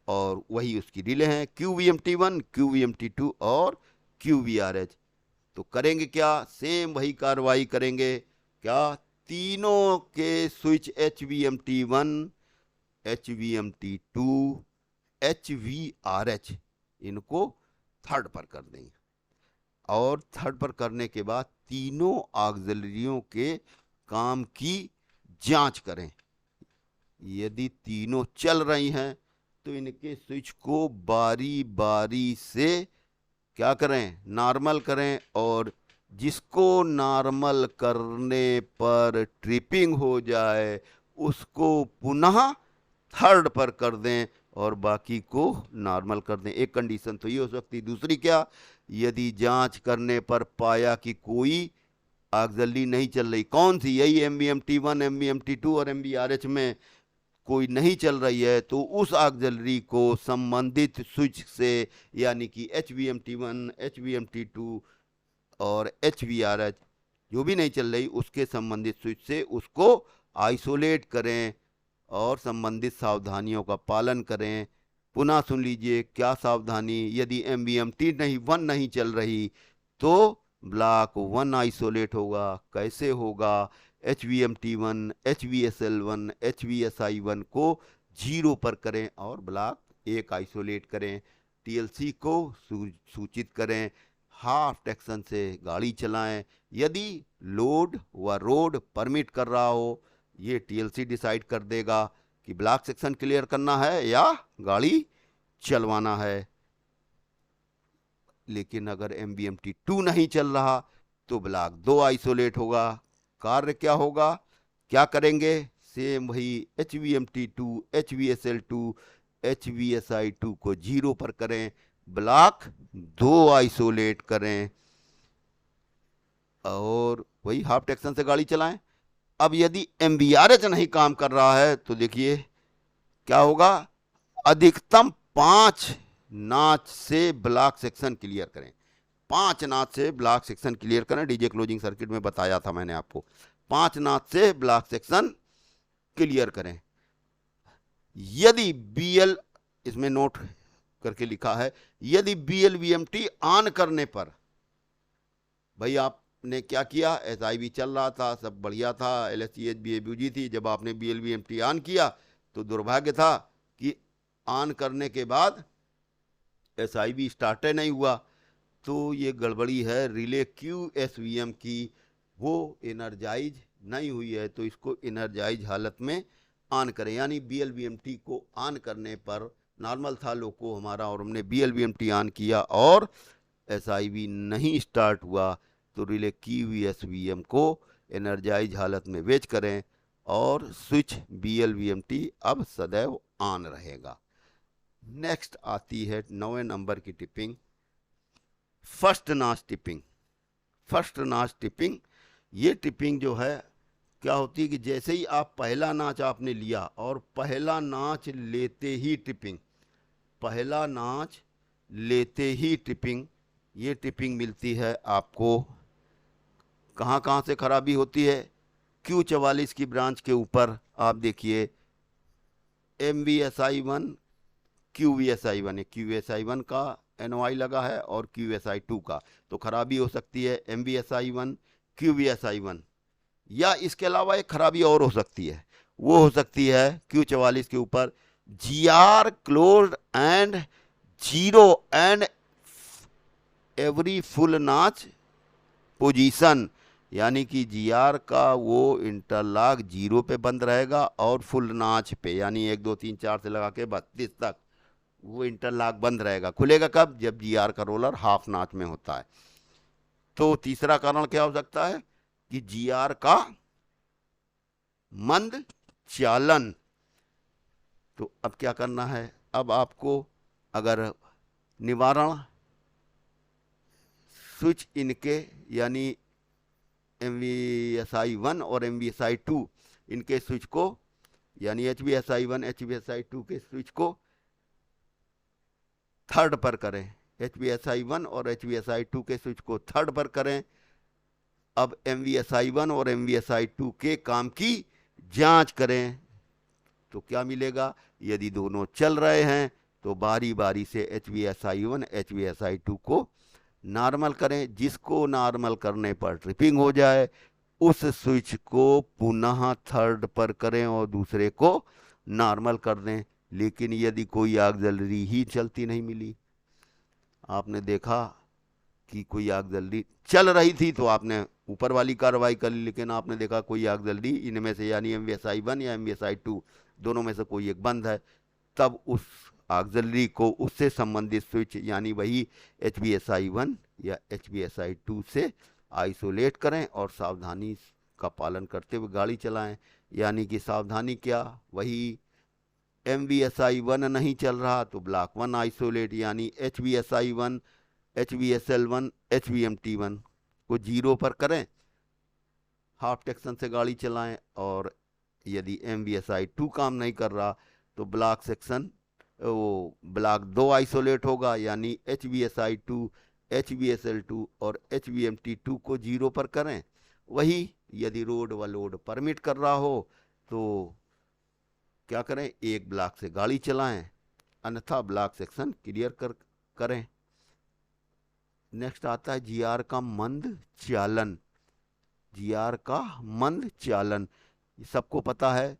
और वही उसकी रिले हैं, QVMT1, QVMT2 और QVRH। तो करेंगे क्या? सेम वही कार्रवाई करेंगे। क्या? तीनों के स्विच HVMT1, HVMT2, HVRH इनको थर्ड पर कर देंगे, और थर्ड पर करने के बाद तीनों ऑक्सिलरियों के काम की जांच करें। यदि तीनों चल रही हैं तो इनके स्विच को बारी बारी से क्या करें? नॉर्मल करें, और जिसको नॉर्मल करने पर ट्रिपिंग हो जाए उसको पुनः थर्ड पर कर दें और बाकी को नॉर्मल कर दें। एक कंडीशन तो ये हो सकती है। दूसरी क्या? यदि जांच करने पर पाया कि कोई ऑक्सिलरी नहीं चल रही, कौन सी? यही MVMT1, MVMT2 और MVRH में कोई नहीं चल रही है, तो उस ऑक्सिलरी को संबंधित स्विच से, यानी कि HVMT1, HVMT2 और HVRH जो भी नहीं चल रही, उसके संबंधित स्विच से उसको आइसोलेट करें और संबंधित सावधानियों का पालन करें। पुनः सुन लीजिए क्या सावधानी। यदि MVMT1 नहीं चल रही तो ब्लॉक 1 आइसोलेट होगा। कैसे होगा? HVMT1, HVSL1, HVSI1 को 0 पर करें और ब्लॉक 1 आइसोलेट करें। TLC को सूचित करें, हाफ टेक्शन से गाड़ी चलाएं। यदि लोड व रोड परमिट कर रहा हो, ये TLC डिसाइड कर देगा कि ब्लॉक सेक्शन क्लियर करना है या गाड़ी चलवाना है। लेकिन अगर MVMT2 नहीं चल रहा तो ब्लॉक 2 आइसोलेट होगा। कार्य क्या होगा? क्या करेंगे? सेम वही HVMT2, HVSL2, HVSI2 को 0 पर करें, ब्लॉक 2 आइसोलेट करें और वही हाफ टेक्शन से गाड़ी चलाएं। अब यदि MVRH नहीं काम कर रहा है तो देखिए क्या होगा? अधिकतम 5 नाच से ब्लॉक सेक्शन क्लियर करें। 5 नाच से ब्लॉक सेक्शन क्लियर करें। डीजे क्लोजिंग सर्किट में बताया था मैंने आपको, 5 नाच से ब्लॉक सेक्शन क्लियर करें। यदि BL, इसमें नोट करके लिखा है, यदि BLVMT ऑन करने पर, भाई आपने क्या किया? SIV चल रहा था, सब बढ़िया था, LSCH भी ABUG थी। जब आपने BLVMT ऑन किया तो दुर्भाग्य था कि ऑन करने के बाद SIV स्टार्ट नहीं हुआ, तो ये गड़बड़ी है रिले QSVM की, वो एनर्जाइज नहीं हुई है। तो इसको एनर्जाइज हालत में ऑन करें, यानी BLVMT को ऑन करने पर नॉर्मल था लोको हमारा, और हमने BLVMT ऑन किया और SIV नहीं स्टार्ट हुआ, तो रिले QSVM को एनर्जाइज हालत में वेच करें और स्विच BLVMT अब सदैव ऑन रहेगा। नेक्स्ट आती है 9वें नंबर की टिपिंग, फर्स्ट नाच टिपिंग। फर्स्ट नाच टिपिंग, ये टिपिंग जो है क्या होती है कि जैसे ही आप पहला नाच आपने लिया और पहला नाच लेते ही टिपिंग, पहला नाच लेते ही टिपिंग, ये टिपिंग मिलती है आपको। कहाँ कहाँ से खराबी होती है? Q44 की ब्रांच के ऊपर आप देखिए, MVSI1, QVSI1 है, QVSI1 का NOI लगा है और QSI2 का, तो खराबी हो सकती है MVSI1, QVSI1। या इसके अलावा एक खराबी और हो सकती है, वो हो सकती है Q44 के ऊपर GR closed end 0 and every full नाच पोजीशन, यानी कि GR का वो इंटरलॉक 0 पे बंद रहेगा और फुल नाच पे, यानी 1 2 3 4 से लगा के 32 तक वो इंटरलॉक बंद रहेगा। खुलेगा कब? जब GR का रोलर हाफ नाच में होता है। तो तीसरा कारण क्या हो सकता है कि GR का मंद चालन। तो अब क्या करना है? अब आपको अगर निवारण स्विच इनके यानी MVSI1 और MVSI2 इनके स्विच को यानी HVSI1 HVSI2 के स्विच को थर्ड पर करें, HVSI1 और HVSI2 के स्विच को थर्ड पर करें। अब MVSI1 और MVSI2 के काम की जांच करें तो क्या मिलेगा, यदि दोनों चल रहे हैं तो बारी बारी से HVSI1 HVSI2 को नॉर्मल करें। जिसको नॉर्मल करने पर ट्रिपिंग हो जाए उस स्विच को पुनः थर्ड पर करें और दूसरे को नॉर्मल कर दें। लेकिन यदि कोई ऑक्सिलरी ही चलती नहीं मिली, आपने देखा कि कोई ऑक्सिलरी चल रही थी तो आपने ऊपर वाली कार्रवाई कर ली, लेकिन आपने देखा कोई ऑक्सिलरी इनमें से यानी MVSI1 या MVSI2 दोनों में से कोई एक बंद है, तब उस ऑक्सिलरी को उससे संबंधित स्विच यानी वही HVSI1 या HVSI2 से आइसोलेट करें और सावधानी का पालन करते हुए गाड़ी चलाएं। यानी कि सावधानी क्या, वही MVSI1 नहीं चल रहा तो ब्लॉक 1 आइसोलेट यानी HVSI1 HVSL1 HVMT1 को 0 पर करें, हाफ टेक्शन से गाड़ी चलाएं। और यदि MVSI2 काम नहीं कर रहा तो ब्लॉक 2 आइसोलेट होगा यानी HVSI2 HVSL2 और HVMT2 को 0 पर करें। वही यदि रोड व लोड परमिट कर रहा हो तो क्या करें, एक ब्लॉक से गाड़ी चलाएं, अन्यथा ब्लॉक सेक्शन क्लियर करें। नेक्स्ट आता है GR का मंद चालन। GR का मंद चालन सबको पता है,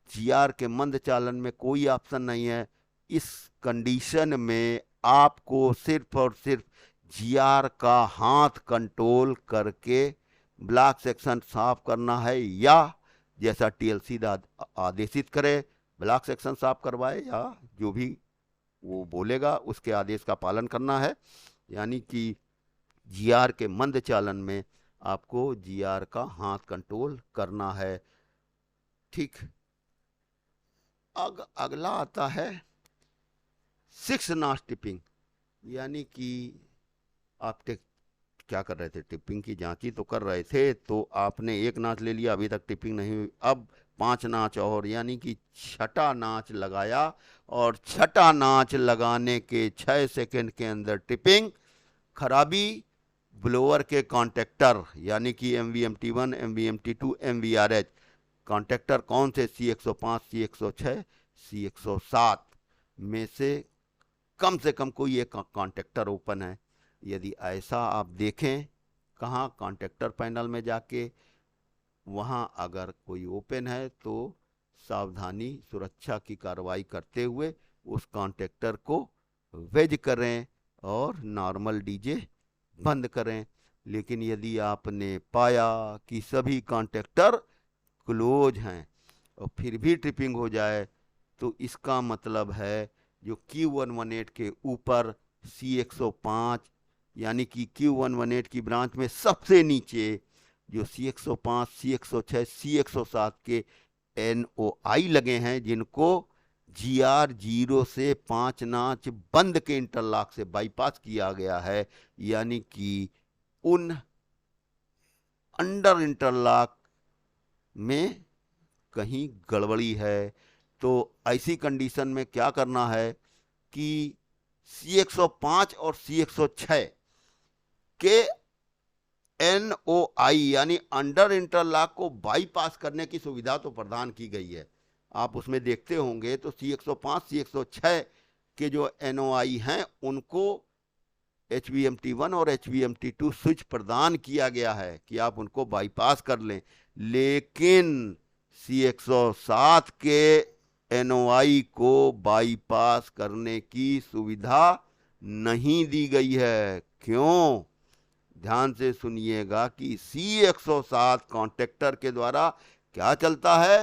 GR के मंद चालन में कोई ऑप्शन नहीं है। इस कंडीशन में आपको सिर्फ और सिर्फ GR का हाथ कंट्रोल करके ब्लॉक सेक्शन साफ करना है, या जैसा TLC आदेशित करे ब्लॉक सेक्शन साफ करवाए, या जो भी वो बोलेगा उसके आदेश का पालन करना है। यानी कि GR के मंद चालन में आपको GR का हाथ कंट्रोल करना है। ठीक, अगला आता है 6 नॉच टिपिंग। यानी कि आप क्या कर रहे थे, टिपिंग की जांच ही तो कर रहे थे, तो आपने एक नाच ले लिया, अभी तक टिपिंग नहीं हुई, अब 5 नाच और यानी कि छठा नाच लगाया, और छठा नाच लगाने के 6 सेकंड के अंदर टिपिंग। खराबी ब्लोअर के कॉन्टेक्टर यानी कि MVMT1 MVMT2 MVRH कॉन्टेक्टर कौन से, C105 C106 C107 में से कम कोई एक कॉन्टेक्टर ओपन है। यदि ऐसा आप देखें कहाँ, कॉन्टेक्टर पैनल में जाके, वहाँ अगर कोई ओपन है तो सावधानी सुरक्षा की कार्रवाई करते हुए उस कॉन्टेक्टर को वेज करें और नॉर्मल डीजे बंद करें। लेकिन यदि आपने पाया कि सभी कॉन्टेक्टर क्लोज हैं और फिर भी ट्रिपिंग हो जाए तो इसका मतलब है जो Q118 के ऊपर C105 यानी कि Q118 की ब्रांच में सबसे नीचे जो C105 C106 C107 के NOI लगे हैं, जिनको GR 0 से 5 नाच बंद के इंटरलॉक से बाईपास किया गया है, यानी कि उन अंडर इंटरलॉक में कहीं गड़बड़ी है। तो ऐसी कंडीशन में क्या करना है कि C105 और C106 के NOI यानी अंडर इंटरलॉक को बाईपास करने की सुविधा तो प्रदान की गई है। आप उसमें देखते होंगे तो C105 C106 के जो NOI हैं उनको HVMT1 और HVMT2 स्विच प्रदान किया गया है कि आप उनको बाईपास कर लें। लेकिन C107 के NOI को बाईपास करने की सुविधा नहीं दी गई है। क्यों? ध्यान से सुनिएगा कि C107 कॉन्टेक्टर के द्वारा क्या चलता है,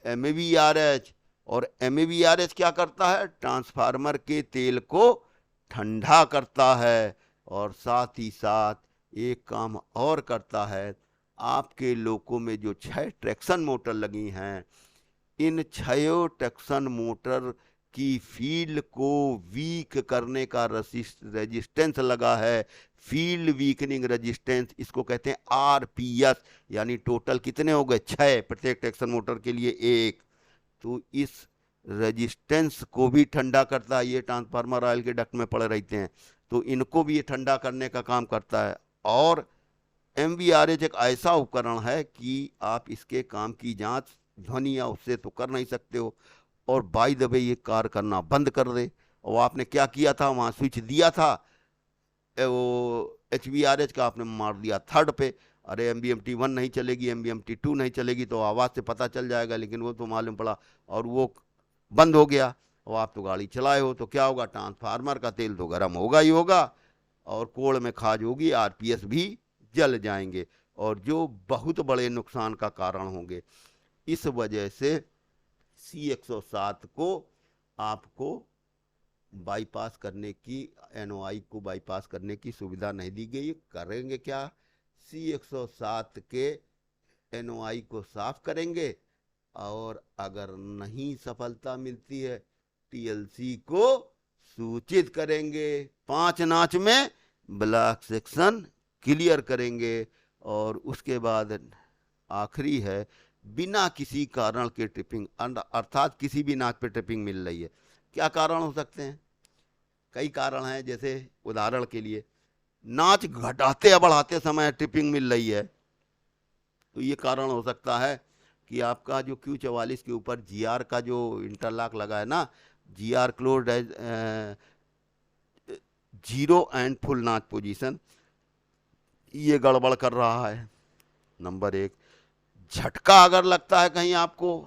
MVRH, और MVRH क्या करता है, ट्रांसफार्मर के तेल को ठंडा करता है, और साथ ही साथ एक काम और करता है, आपके लोको में जो 6 ट्रैक्शन मोटर लगी हैं, इन 6 ट्रैक्शन मोटर कि फील्ड को वीक करने का रेजिस्टेंस लगा है, फील्ड वीकनिंग रेजिस्टेंस, इसको कहते हैं आरपीएस, यानी टोटल कितने हो गए 6 प्रत्येक ट्रैक्शन मोटर के लिए 1। तो इस रेजिस्टेंस को भी ठंडा करता है, ये ट्रांसफार्मर ऑयल के डक्ट में पड़े रहते हैं तो इनको भी ये ठंडा करने का काम करता है। और MVRH एक ऐसा उपकरण है कि आप इसके काम की जांच ध्वनि या उससे तो कर नहीं सकते हो, और बाय द वे ये कार्य करना बंद कर दे। और आपने क्या किया था, वहां स्विच दिया था वो HVRH का, आपने मार दिया 3rd पे, अरे MVMT1 नहीं चलेगी, MVMT2 नहीं चलेगी तो आवाज़ से पता चल जाएगा, लेकिन वो तो मालूम पड़ा और वो बंद हो गया। और आप तो गाड़ी चलाए हो तो क्या होगा, ट्रांसफार्मर का तेल तो गर्म होगा ही होगा और कोड़ में खाज होगी, RPS भी जल जाएंगे और जो बहुत बड़े नुकसान का कारण होंगे। इस वजह से C107 को आपको बाईपास करने की, NOI को बाईपास करने की सुविधा नहीं दी गई। करेंगे क्या, C107 के NOI को साफ करेंगे और अगर नहीं सफलता मिलती है TLC को सूचित करेंगे, 5 नाच में ब्लॉक सेक्शन क्लियर करेंगे। और उसके बाद आखिरी है, बिना किसी कारण के ट्रिपिंग, अर्थात किसी भी नाच पे ट्रिपिंग मिल रही है, क्या कारण हो सकते हैं, कई कारण हैं। जैसे उदाहरण के लिए नाच घटाते या बढ़ाते समय ट्रिपिंग मिल रही है तो ये कारण हो सकता है कि आपका जो Q44 के ऊपर GR का जो इंटरलॉक लगा है ना, GR क्लोज्ड है 0 एंड फुल नाच पोजीशन, ये गड़बड़ कर रहा है। नंबर 1, झटका अगर लगता है, कहीं आपको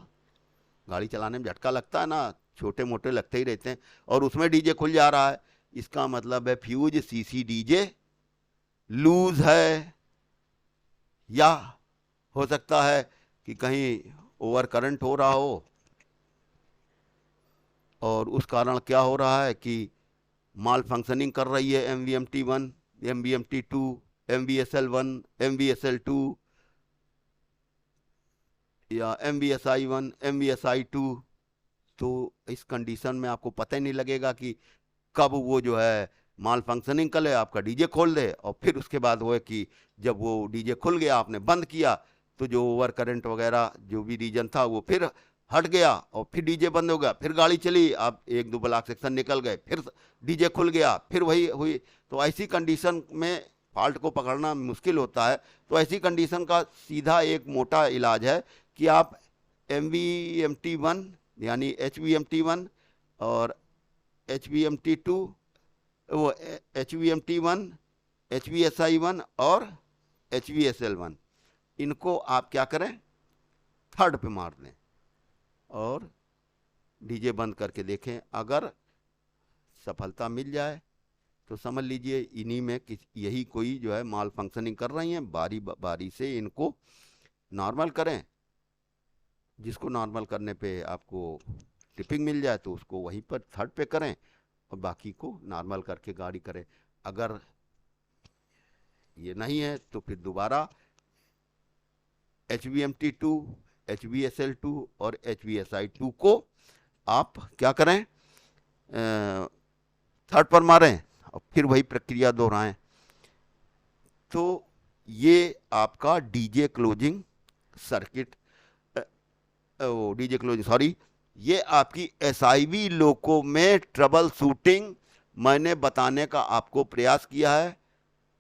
गाड़ी चलाने में झटका लगता है ना, छोटे मोटे लगते ही रहते हैं, और उसमें डीजे खुल जा रहा है, इसका मतलब है फ्यूज CC डीजे लूज है। या हो सकता है कि कहीं ओवर करंट हो रहा हो और उस कारण क्या हो रहा है कि माल फंक्शनिंग कर रही है MVMT1, MVMT2, MVSL1, MVSL2 या MVSI1, MVSI2। तो इस कंडीशन में आपको पता ही नहीं लगेगा कि कब वो जो है माल फंक्शनिंग कर ले, आपका डीजे खोल दे, और फिर उसके बाद वो है कि जब वो डीजे खुल गया आपने बंद किया तो जो ओवर करंट वगैरह जो भी रीजन था वो फिर हट गया और फिर डीजे बंद हो गया, फिर गाड़ी चली, आप 1-2 ब्लॉक सेक्शन निकल गए, फिर डीजे खुल गया, फिर वही हुई। तो ऐसी कंडीशन में फॉल्ट को पकड़ना मुश्किल होता है। तो ऐसी कंडीशन का सीधा एक मोटा इलाज है कि आप MVMT1 यानी HVMT1 और HVMT2, वो HVMT1, HVSI1 और HVSL1, इनको आप क्या करें, 3rd पे मार दें और डीजे बंद करके देखें। अगर सफलता मिल जाए तो समझ लीजिए इन्हीं में यही कोई जो है माल फंक्शनिंग कर रही हैं, बारी बारी से इनको नॉर्मल करें। जिसको नॉर्मल करने पे आपको टिपिंग मिल जाए तो उसको वहीं पर 3rd पे करें और बाकी को नॉर्मल करके गाड़ी करें। अगर ये नहीं है तो फिर दोबारा HVMT2, HVSL2 और HVSI2 को आप क्या करें, 3rd पर मारें और फिर वही प्रक्रिया दोहराएं। तो ये आपका DJ closing circuit, DJ closing sorry, ये आपकी SIV लोको में ट्रबल शूटिंग मैंने बताने का आपको प्रयास किया है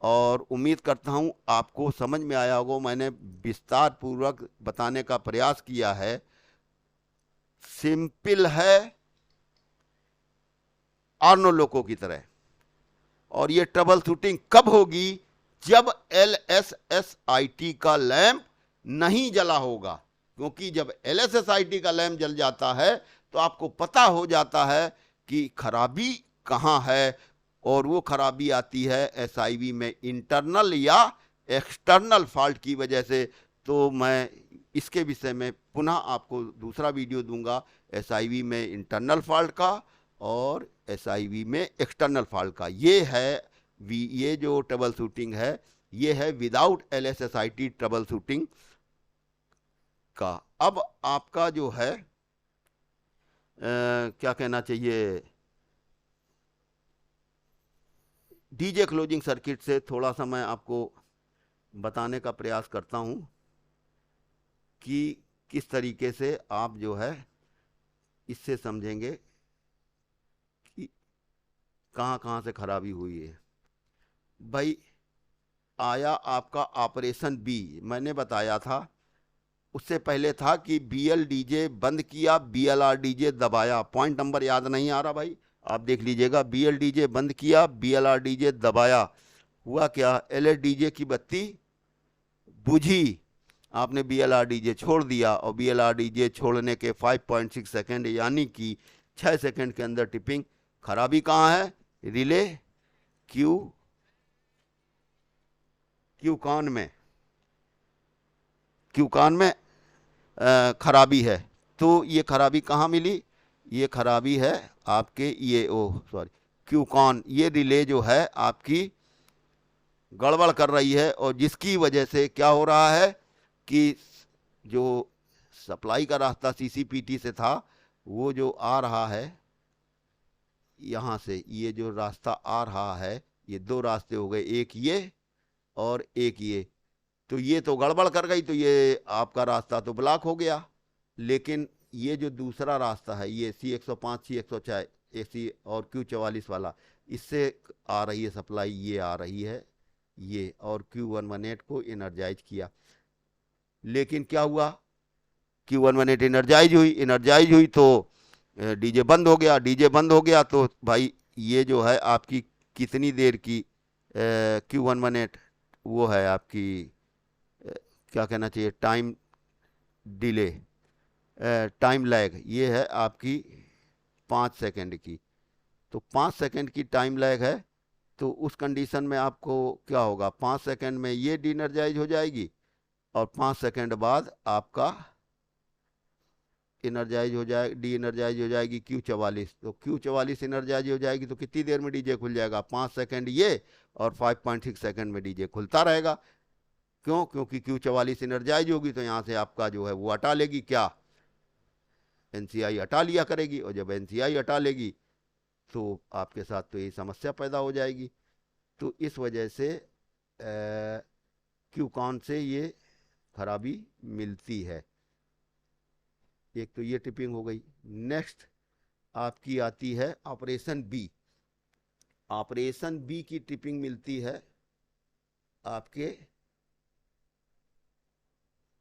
और उम्मीद करता हूं आपको समझ में आया होगा। मैंने विस्तार पूर्वक बताने का प्रयास किया है, सिंपल है आर्नो लोको की तरह। और ये ट्रबल शूटिंग कब होगी, जब LSSIT का लैंप नहीं जला होगा, क्योंकि जब LSSIT का लैंप जल जाता है तो आपको पता हो जाता है कि खराबी कहां है, और वो खराबी आती है SIV में इंटरनल या एक्सटर्नल फॉल्ट की वजह से। तो मैं इसके विषय में पुनः आपको दूसरा वीडियो दूंगा, SIV में इंटरनल फॉल्ट का और SIV में एक्सटर्नल फॉल्ट का। ये जो ट्रबल शूटिंग है ये है विदाउट LSSIT ट्रबल शूटिंग का। अब आपका जो है क्या कहना चाहिए, डीजे क्लोजिंग सर्किट से थोड़ा सा मैं आपको बताने का प्रयास करता हूं कि किस तरीके से आप जो है इससे समझेंगे कि कहां कहां से खराबी हुई है। भाई, आया आपका ऑपरेशन बी, मैंने बताया था उससे पहले था कि बीएल डीजे बंद किया, बीएलआर डीजे दबाया। पॉइंट नंबर याद नहीं आ रहा भाई, आप देख लीजिएगा। बीएल डीजे बंद किया, बीएलआर डीजे दबाया, हुआ क्या, एलएस डीजे की बत्ती बुझी। आपने बीएलआर डीजे छोड़ दिया और बीएलआर डीजे छोड़ने के 5.6 सेकंड यानी कि 6 सेकंड के अंदर टिपिंग। खराबी कहाँ है, रिले क्यू क्यू कान में, क्यू कान में खराबी है। तो ये खराबी कहाँ मिली, ये खराबी है आपके ये क्यू कॉन, ये रिले जो है आपकी गड़बड़ कर रही है। और जिसकी वजह से क्या हो रहा है कि जो सप्लाई का रास्ता सीसीपीटी से था वो जो आ रहा है यहाँ से, ये जो रास्ता आ रहा है, ये दो रास्ते हो गए, एक ये और एक ये। तो ये तो गड़बड़ कर गई, तो ये आपका रास्ता तो ब्लॉक हो गया। लेकिन ये जो दूसरा रास्ता है, ये C105 C104 AC और Q44 वाला, इससे आ रही है सप्लाई, ये आ रही है ये, और Q118 को एनर्जाइज किया। लेकिन क्या हुआ, Q118 एनर्जाइज हुई तो डीजे बंद हो गया। डीजे बंद हो गया तो भाई ये जो है आपकी कितनी देर की Q118, वो है आपकी क्या कहना चाहिए, टाइम डिले, टाइम लैग, ये है आपकी 5 सेकंड की। तो 5 सेकंड की टाइम लैग है। तो उस कंडीशन में आपको क्या होगा, 5 सेकंड में ये डीएनर्जाइज हो जाएगी और 5 सेकंड बाद आपका एनर्जाइज हो जाए, डी एनर्जाइज हो जाएगी Q44। तो Q44 एनर्जाइज हो जाएगी तो कितनी देर में डीजे खुल जाएगा, 5 सेकंड ये और 5.6 सेकंड में डीजे खुलता रहेगा। क्यों, क्योंकि Q44 एनर्जाइज होगी तो यहाँ से आपका जो है वो हटा लेगी, क्या, एनसीआई हटा लिया करेगी। और जब एनसीआई हटा लेगी तो आपके साथ तो ये समस्या पैदा हो जाएगी। तो इस वजह से क्यूकॉन से ये खराबी मिलती है। एक तो ये टिपिंग हो गई। नेक्स्ट आपकी आती है ऑपरेशन बी। ऑपरेशन बी की टिपिंग मिलती है आपके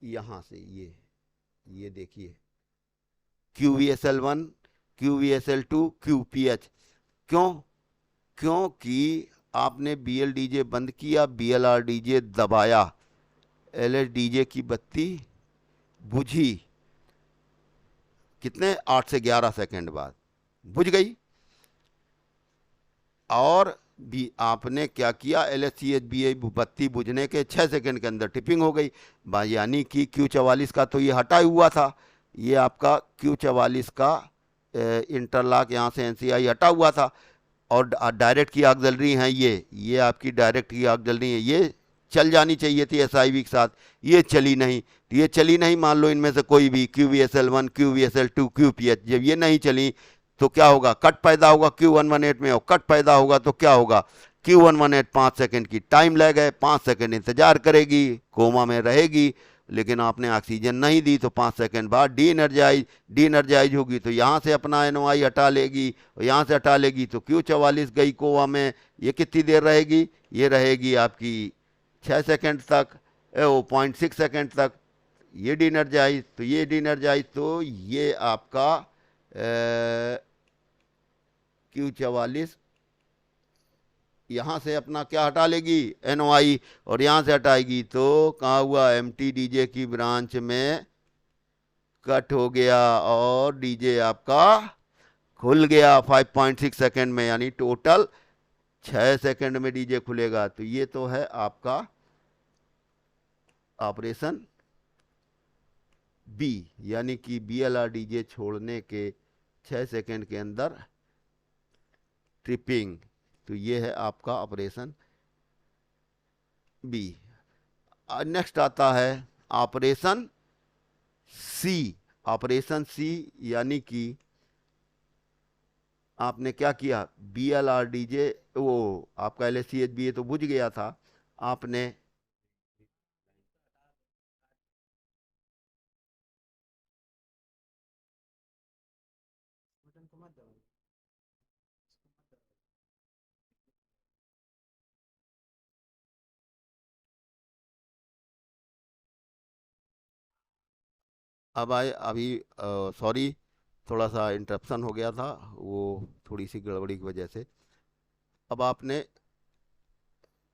यहां से, ये देखिए, QVSL1, QVSL2, QPH। क्यों, क्योंकि आपने BLDJ बंद किया, BLRDJ दबाया, LSDJ की बत्ती बुझी, कितने, 8 से 11 सेकंड बाद बुझ गई। और भी आपने क्या किया, LSCHBA बत्ती बुझने के 6 सेकंड के अंदर टिपिंग हो गई। यानी कि Q44 का तो ये हटा हुआ था, ये आपका Q44 का इंटरलॉक यहाँ से NCI हटा हुआ था। और डायरेक्ट की आग जल रही हैं, ये आपकी डायरेक्ट की आग जल रही है, ये चल जानी चाहिए थी SIV के साथ, ये चली नहीं। तो ये चली नहीं, मान लो इनमें से कोई भी QVSL1, QVSL2, QPH, जब ये नहीं चली तो क्या होगा, कट पैदा होगा Q118 में। और कट पैदा होगा तो क्या होगा, Q118 5 सेकंड की टाइम लैग है, 5 सेकंड इंतजार करेगी, कोमा में रहेगी। लेकिन आपने ऑक्सीजन नहीं दी तो 5 सेकंड बाद डी एनर्जाइज होगी, तो यहाँ से अपना NOI हटा लेगी और यहाँ से हटा लेगी तो Q44 गई कोमा में। ये कितनी देर रहेगी, ये रहेगी आपकी 6 सेकंड तक, 0.6 सेकंड तक ये डी एनर्जाइज। तो ये डी एनर्जाइज, तो ये आपका Q44 यहाँ से अपना क्या हटा लेगी, NOI, और यहाँ से हटाएगी तो कहाँ हुआ, MTDJ की ब्रांच में कट हो गया और डीजे आपका खुल गया 5.6 सेकंड में, यानी टोटल 6 सेकंड में डीजे खुलेगा। तो ये तो है आपका ऑपरेशन बी, यानी कि BLR डीजे छोड़ने के 6 सेकंड के अंदर ट्रिपिंग। तो ये है आपका ऑपरेशन बी। नेक्स्ट आता है ऑपरेशन सी। ऑपरेशन सी यानी कि आपने क्या किया, BLRDJ, वो आपका LSCHBA तो बुझ गया था, आपने अब आए अभी, सॉरी, थोड़ा सा इंटरप्शन हो गया था, वो थोड़ी सी गड़बड़ी की वजह से। अब आपने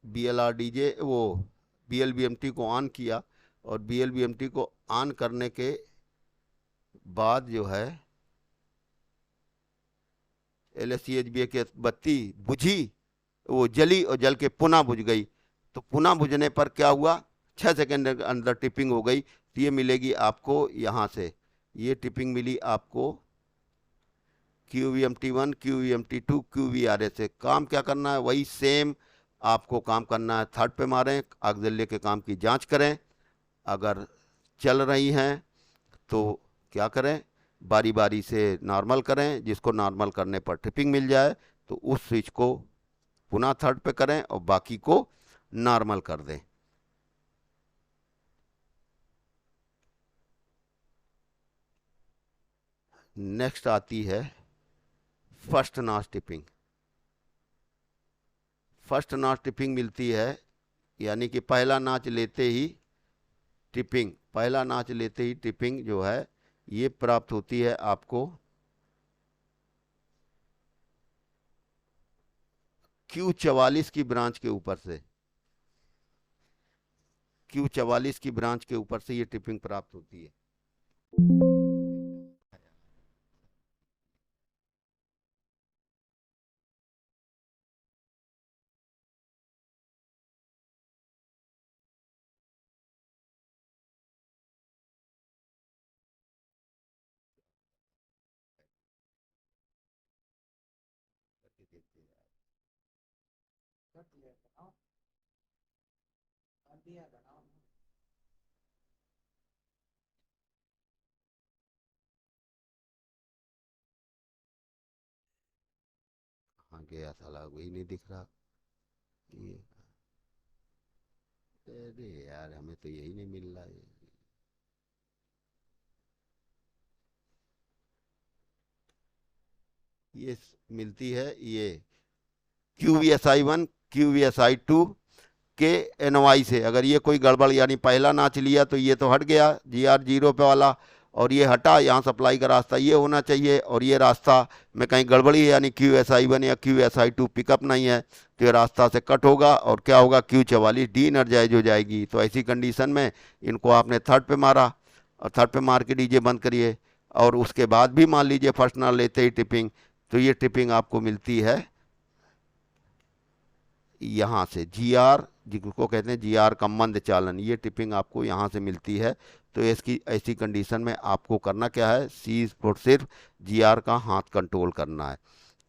BLRDJ वो BLBMT को ऑन किया, और BLBMT को ऑन करने के बाद जो है LSCHBA की बत्ती बुझी, वो जली और जल के पुनः बुझ गई। तो पुनः बुझने पर क्या हुआ, 6 सेकंड के अंदर टिपिंग हो गई। तो ये मिलेगी आपको यहाँ से, ये टिपिंग मिली आपको QVMT1, QVMT2, QVRA से। काम क्या करना है, वही सेम आपको काम करना है। थर्ड पे मारें, ऑक्सिलरी के काम की जांच करें, अगर चल रही हैं तो क्या करें, बारी बारी से नॉर्मल करें, जिसको नॉर्मल करने पर टिपिंग मिल जाए तो उस स्विच को पुनः थर्ड पे करें और बाकी को नॉर्मल कर दें। नेक्स्ट आती है first notch tipping. First notch tipping मिलती है, यानी कि पहला नाच लेते ही टिपिंग, पहला नाच लेते ही टिपिंग जो है ये प्राप्त होती है आपको Q44 की ब्रांच के ऊपर से। Q44 की ब्रांच के ऊपर से ये टिपिंग प्राप्त होती है। हाँ गया साला, वही नहीं दिख रहा ये। अरे यार, हमें तो यही नहीं मिल रहा है। ये मिलती है ये QVSI1, QVSI2 के NOI से। अगर ये कोई गड़बड़, यानी पहला नाच लिया तो ये तो हट गया GR0 पे वाला, और ये हटा, यहाँ सप्लाई का रास्ता ये होना चाहिए, और ये रास्ता में कहीं गड़बड़ी है, यानी QSI1 या QSI2 पिकअप नहीं है, तो ये रास्ता से कट होगा और क्या होगा, Q44 डी एनर्जाइज हो जाएगी। तो ऐसी कंडीशन में इनको आपने थर्ड पे मारा, और थर्ड पे मार के डीजे बंद करिए, और उसके बाद भी मान लीजिए फर्स्ट ना लेते ही टिपिंग, तो ये टिपिंग आपको मिलती है यहाँ से। GR, जिसको कहते हैं GR का मंद चालन, ये टिपिंग आपको यहाँ से मिलती है। तो इसकी ऐसी कंडीशन में आपको करना क्या है, सी पर सिर्फ GR का हाथ कंट्रोल करना है।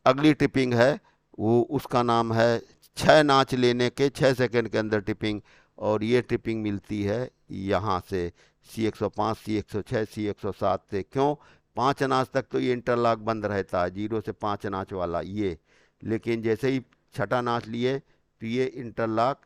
अगली टिपिंग है वो, उसका नाम है 6 नाच लेने के 6 सेकंड के अंदर टिपिंग, और ये टिपिंग मिलती है यहाँ से C105, C106, C107 से। क्यों, 5 नाच तक तो ये इंटरलॉक बंद रहता है, 0 से 5 नाच वाला ये, लेकिन जैसे ही छठा नाच लिए तो ये इंटरलॉक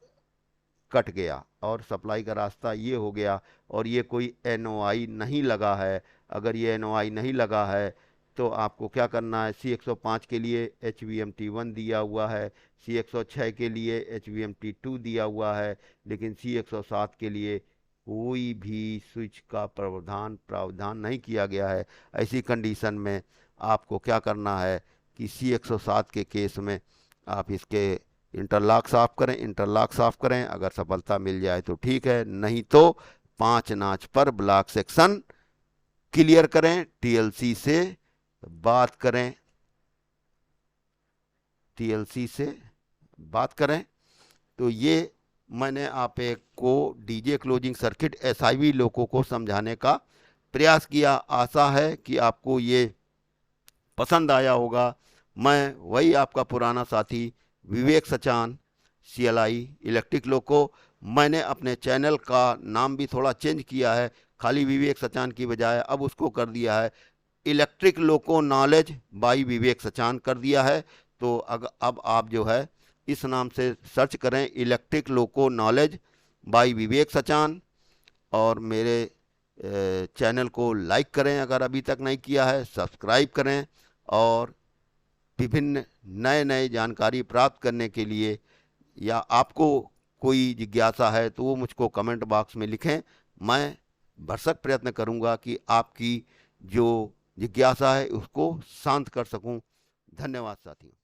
कट गया और सप्लाई का रास्ता ये हो गया, और ये कोई NOI नहीं लगा है। अगर ये NOI नहीं लगा है तो आपको क्या करना है, C105 के लिए HVMT1 दिया हुआ है, C106 के लिए HVMT2 दिया हुआ है, लेकिन C107 के लिए कोई भी स्विच का प्रावधान नहीं किया गया है। ऐसी कंडीशन में आपको क्या करना है कि C107 के केस में आप इसके इंटरलॉक साफ करें, इंटरलॉक साफ करें, अगर सफलता मिल जाए तो ठीक है, नहीं तो 5 नाच पर ब्लॉक सेक्शन क्लियर करें, TLC से बात करें, TLC से बात करें। तो ये मैंने आप एक को डीजे क्लोजिंग सर्किट SIV लोगों को समझाने का प्रयास किया। आशा है कि आपको ये पसंद आया होगा। मैं वही आपका पुराना साथी विवेक सचान, CLI इलेक्ट्रिक लोको। मैंने अपने चैनल का नाम भी थोड़ा चेंज किया है, खाली विवेक सचान की बजाय अब उसको कर दिया है इलेक्ट्रिक लोको नॉलेज बाई विवेक सचान कर दिया है। तो अब आप जो है इस नाम से सर्च करें, इलेक्ट्रिक लोको नॉलेज बाई विवेक सचान, और मेरे चैनल को लाइक करें अगर अभी तक नहीं किया है, सब्सक्राइब करें, और विभिन्न नए नए जानकारी प्राप्त करने के लिए या आपको कोई जिज्ञासा है तो वो मुझको कमेंट बॉक्स में लिखें। मैं भरसक प्रयत्न करूंगा कि आपकी जो जिज्ञासा है उसको शांत कर सकूं। धन्यवाद साथियों।